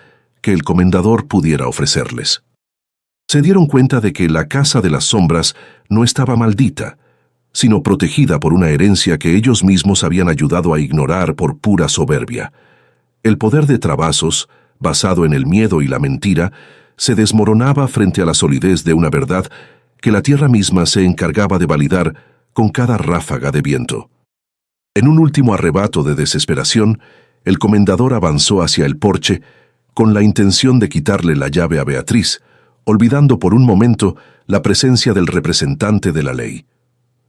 que el comendador pudiera ofrecerles. Se dieron cuenta de que la Casa de las Sombras no estaba maldita, sino protegida por una herencia que ellos mismos habían ayudado a ignorar por pura soberbia. El poder de Travasos, basado en el miedo y la mentira, se desmoronaba frente a la solidez de una verdad que la tierra misma se encargaba de validar con cada ráfaga de viento. En un último arrebato de desesperación, el comendador avanzó hacia el porche con la intención de quitarle la llave a Beatriz, olvidando por un momento la presencia del representante de la ley.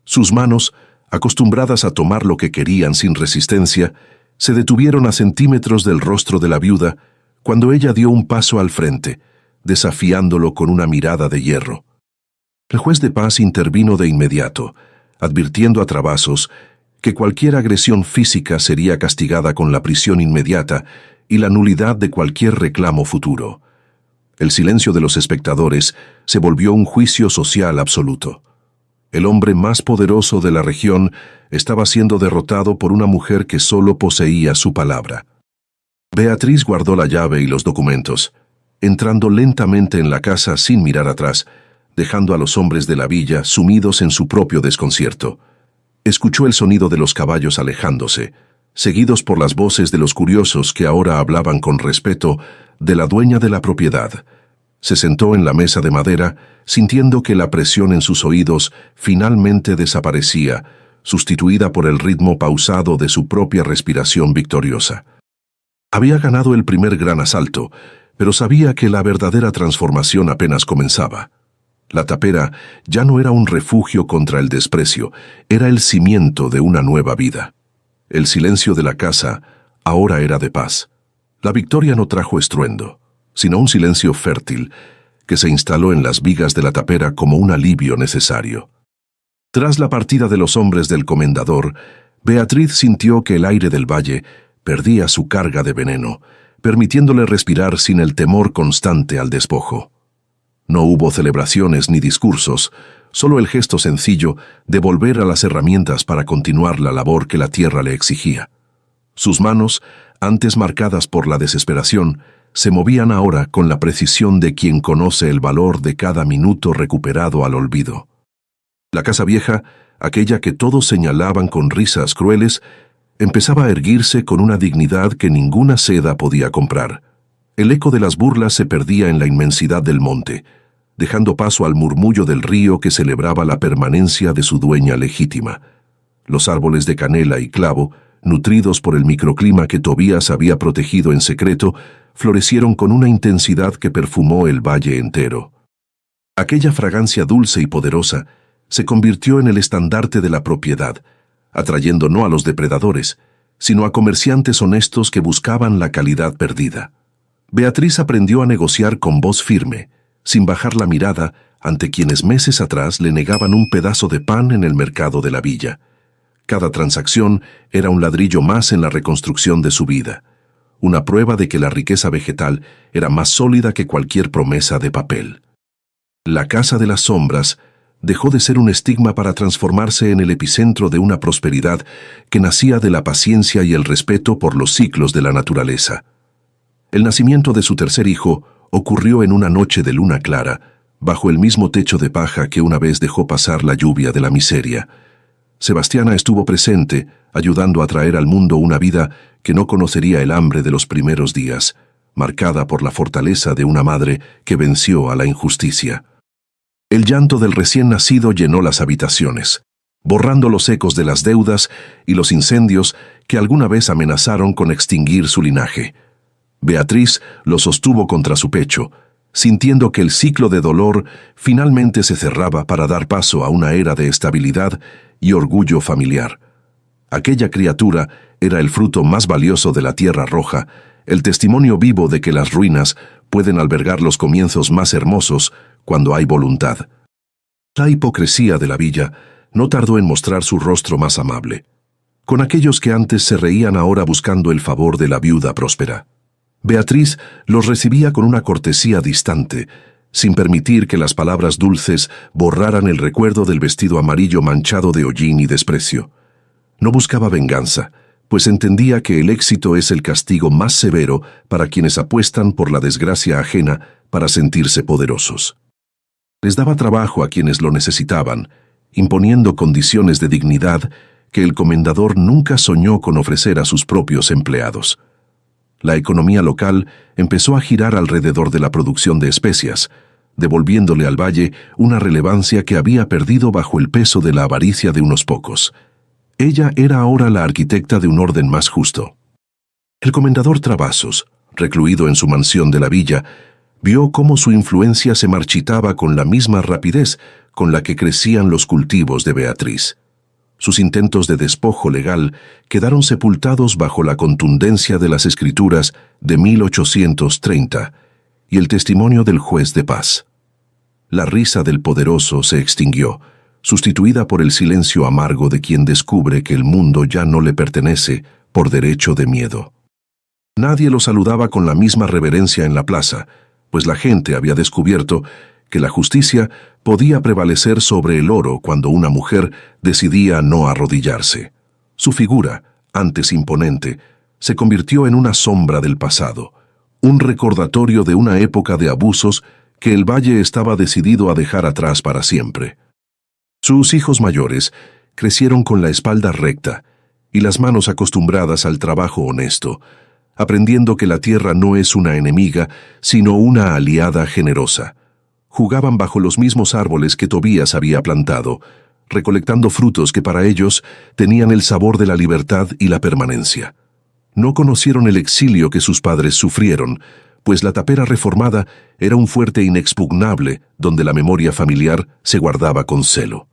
Sus manos, acostumbradas a tomar lo que querían sin resistencia, se detuvieron a centímetros del rostro de la viuda cuando ella dio un paso al frente, desafiándolo con una mirada de hierro. El juez de paz intervino de inmediato, advirtiendo a Travasos que cualquier agresión física sería castigada con la prisión inmediata y la nulidad de cualquier reclamo futuro. El silencio de los espectadores se volvió un juicio social absoluto. El hombre más poderoso de la región estaba siendo derrotado por una mujer que solo poseía su palabra. Beatriz guardó la llave y los documentos, entrando lentamente en la casa sin mirar atrás, dejando a los hombres de la villa sumidos en su propio desconcierto. Escuchó el sonido de los caballos alejándose, seguidos por las voces de los curiosos que ahora hablaban con respeto de la dueña de la propiedad. Se sentó en la mesa de madera, sintiendo que la presión en sus oídos finalmente desaparecía, sustituida por el ritmo pausado de su propia respiración victoriosa. Había ganado el primer gran asalto, pero sabía que la verdadera transformación apenas comenzaba. La tapera ya no era un refugio contra el desprecio, era el cimiento de una nueva vida. El silencio de la casa ahora era de paz. La victoria no trajo estruendo, sino un silencio fértil que se instaló en las vigas de la tapera como un alivio necesario. Tras la partida de los hombres del comendador, Beatriz sintió que el aire del valle perdía su carga de veneno, permitiéndole respirar sin el temor constante al despojo. No hubo celebraciones ni discursos, solo el gesto sencillo de volver a las herramientas para continuar la labor que la tierra le exigía. Sus manos, antes marcadas por la desesperación, se movían ahora con la precisión de quien conoce el valor de cada minuto recuperado al olvido. La casa vieja, aquella que todos señalaban con risas crueles, empezaba a erguirse con una dignidad que ninguna seda podía comprar. El eco de las burlas se perdía en la inmensidad del monte, dejando paso al murmullo del río que celebraba la permanencia de su dueña legítima. Los árboles de canela y clavo, nutridos por el microclima que Tobías había protegido en secreto, florecieron con una intensidad que perfumó el valle entero. Aquella fragancia dulce y poderosa se convirtió en el estandarte de la propiedad, atrayendo no a los depredadores, sino a comerciantes honestos que buscaban la calidad perdida. Beatriz aprendió a negociar con voz firme, sin bajar la mirada ante quienes meses atrás le negaban un pedazo de pan en el mercado de la villa. Cada transacción era un ladrillo más en la reconstrucción de su vida, una prueba de que la riqueza vegetal era más sólida que cualquier promesa de papel. La Casa de las Sombras dejó de ser un estigma para transformarse en el epicentro de una prosperidad que nacía de la paciencia y el respeto por los ciclos de la naturaleza. El nacimiento de su tercer hijo ocurrió en una noche de luna clara, bajo el mismo techo de paja que una vez dejó pasar la lluvia de la miseria. Sebastiana estuvo presente, ayudando a traer al mundo una vida que no conocería el hambre de los primeros días, marcada por la fortaleza de una madre que venció a la injusticia. El llanto del recién nacido llenó las habitaciones, borrando los ecos de las deudas y los incendios que alguna vez amenazaron con extinguir su linaje. Beatriz lo sostuvo contra su pecho, sintiendo que el ciclo de dolor finalmente se cerraba para dar paso a una era de estabilidad y orgullo familiar. Aquella criatura era el fruto más valioso de la Tierra Roja, el testimonio vivo de que las ruinas pueden albergar los comienzos más hermosos cuando hay voluntad. La hipocresía de la villa no tardó en mostrar su rostro más amable. Con aquellos que antes se reían ahora buscando el favor de la viuda próspera. Beatriz los recibía con una cortesía distante, sin permitir que las palabras dulces borraran el recuerdo del vestido amarillo manchado de hollín y desprecio. No buscaba venganza, pues entendía que el éxito es el castigo más severo para quienes apuestan por la desgracia ajena para sentirse poderosos. Les daba trabajo a quienes lo necesitaban, imponiendo condiciones de dignidad que el comendador nunca soñó con ofrecer a sus propios empleados. La economía local empezó a girar alrededor de la producción de especias, devolviéndole al valle una relevancia que había perdido bajo el peso de la avaricia de unos pocos. Ella era ahora la arquitecta de un orden más justo. El comendador Travassos, recluido en su mansión de la villa, vio cómo su influencia se marchitaba con la misma rapidez con la que crecían los cultivos de Beatriz. Sus intentos de despojo legal quedaron sepultados bajo la contundencia de las escrituras de 1830 y el testimonio del juez de paz. La risa del poderoso se extinguió, sustituida por el silencio amargo de quien descubre que el mundo ya no le pertenece por derecho de miedo. Nadie lo saludaba con la misma reverencia en la plaza, pues la gente había descubierto que la justicia podía prevalecer sobre el oro cuando una mujer decidía no arrodillarse. Su figura, antes imponente, se convirtió en una sombra del pasado, un recordatorio de una época de abusos que el valle estaba decidido a dejar atrás para siempre. Sus hijos mayores crecieron con la espalda recta y las manos acostumbradas al trabajo honesto, aprendiendo que la tierra no es una enemiga, sino una aliada generosa. Jugaban bajo los mismos árboles que Tobías había plantado, recolectando frutos que para ellos tenían el sabor de la libertad y la permanencia. No conocieron el exilio que sus padres sufrieron, pues la tapera reformada era un fuerte inexpugnable donde la memoria familiar se guardaba con celo.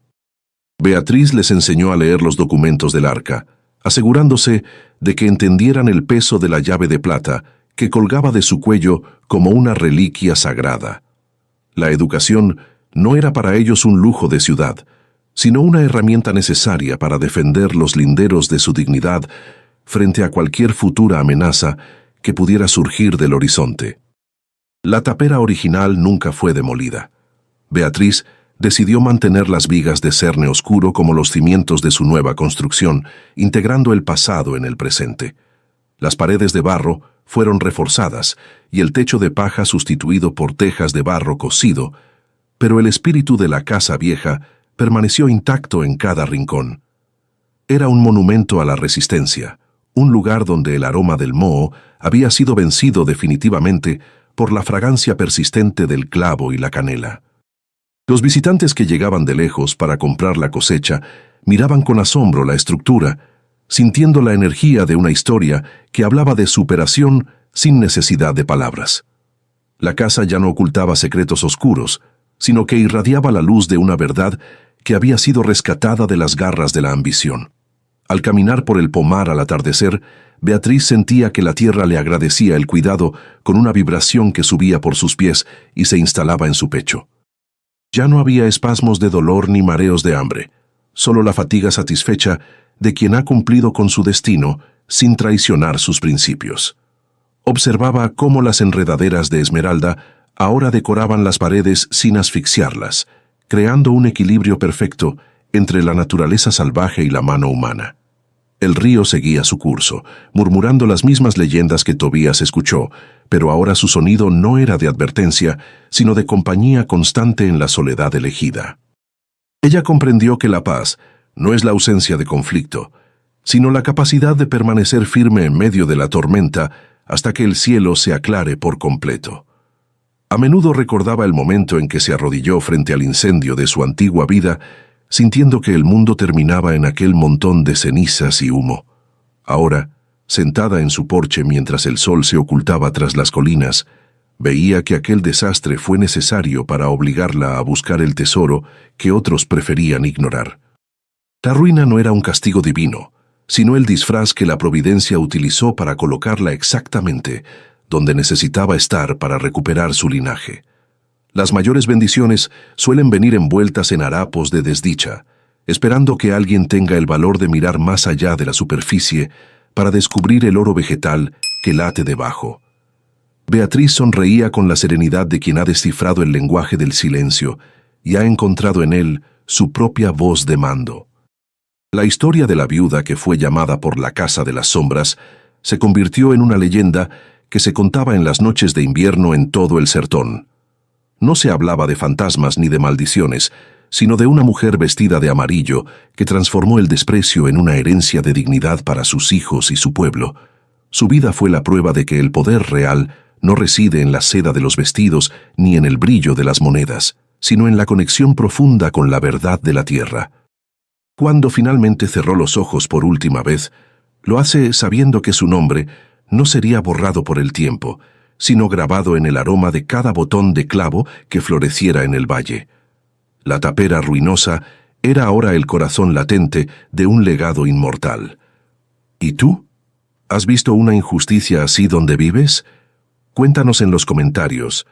Beatriz les enseñó a leer los documentos del arca, asegurándose de que entendieran el peso de la llave de plata que colgaba de su cuello como una reliquia sagrada. La educación no era para ellos un lujo de ciudad, sino una herramienta necesaria para defender los linderos de su dignidad frente a cualquier futura amenaza que pudiera surgir del horizonte. La tapera original nunca fue demolida. Beatriz decidió mantener las vigas de cerne oscuro como los cimientos de su nueva construcción, integrando el pasado en el presente. Las paredes de barro fueron reforzadas y el techo de paja sustituido por tejas de barro cocido, pero el espíritu de la casa vieja permaneció intacto en cada rincón. Era un monumento a la resistencia, un lugar donde el aroma del moho había sido vencido definitivamente por la fragancia persistente del clavo y la canela. Los visitantes que llegaban de lejos para comprar la cosecha miraban con asombro la estructura, sintiendo la energía de una historia que hablaba de superación sin necesidad de palabras. La casa ya no ocultaba secretos oscuros, sino que irradiaba la luz de una verdad que había sido rescatada de las garras de la ambición. Al caminar por el pomar al atardecer, Beatriz sentía que la tierra le agradecía el cuidado con una vibración que subía por sus pies y se instalaba en su pecho. Ya no había espasmos de dolor ni mareos de hambre, solo la fatiga satisfecha de quien ha cumplido con su destino sin traicionar sus principios. Observaba cómo las enredaderas de esmeralda ahora decoraban las paredes sin asfixiarlas, creando un equilibrio perfecto entre la naturaleza salvaje y la mano humana. El río seguía su curso, murmurando las mismas leyendas que Tobías escuchó, pero ahora su sonido no era de advertencia, sino de compañía constante en la soledad elegida. Ella comprendió que la paz no es la ausencia de conflicto, sino la capacidad de permanecer firme en medio de la tormenta hasta que el cielo se aclare por completo. A menudo recordaba el momento en que se arrodilló frente al incendio de su antigua vida, sintiendo que el mundo terminaba en aquel montón de cenizas y humo. Ahora, sentada en su porche mientras el sol se ocultaba tras las colinas, veía que aquel desastre fue necesario para obligarla a buscar el tesoro que otros preferían ignorar. La ruina no era un castigo divino, sino el disfraz que la providencia utilizó para colocarla exactamente donde necesitaba estar para recuperar su linaje. Las mayores bendiciones suelen venir envueltas en harapos de desdicha, esperando que alguien tenga el valor de mirar más allá de la superficie para descubrir el oro vegetal que late debajo. Beatriz sonreía con la serenidad de quien ha descifrado el lenguaje del silencio y ha encontrado en él su propia voz de mando. La historia de la viuda que fue llamada por la Casa de las Sombras se convirtió en una leyenda que se contaba en las noches de invierno en todo el sertón. No se hablaba de fantasmas ni de maldiciones, sino de una mujer vestida de amarillo que transformó el desprecio en una herencia de dignidad para sus hijos y su pueblo. Su vida fue la prueba de que el poder real no reside en la seda de los vestidos ni en el brillo de las monedas, sino en la conexión profunda con la verdad de la tierra. Cuando finalmente cerró los ojos por última vez, lo hace sabiendo que su nombre no sería borrado por el tiempo, sino grabado en el aroma de cada botón de clavo que floreciera en el valle. La tapera ruinosa era ahora el corazón latente de un legado inmortal. ¿Y tú? ¿Has visto una injusticia así donde vives? Cuéntanos en los comentarios.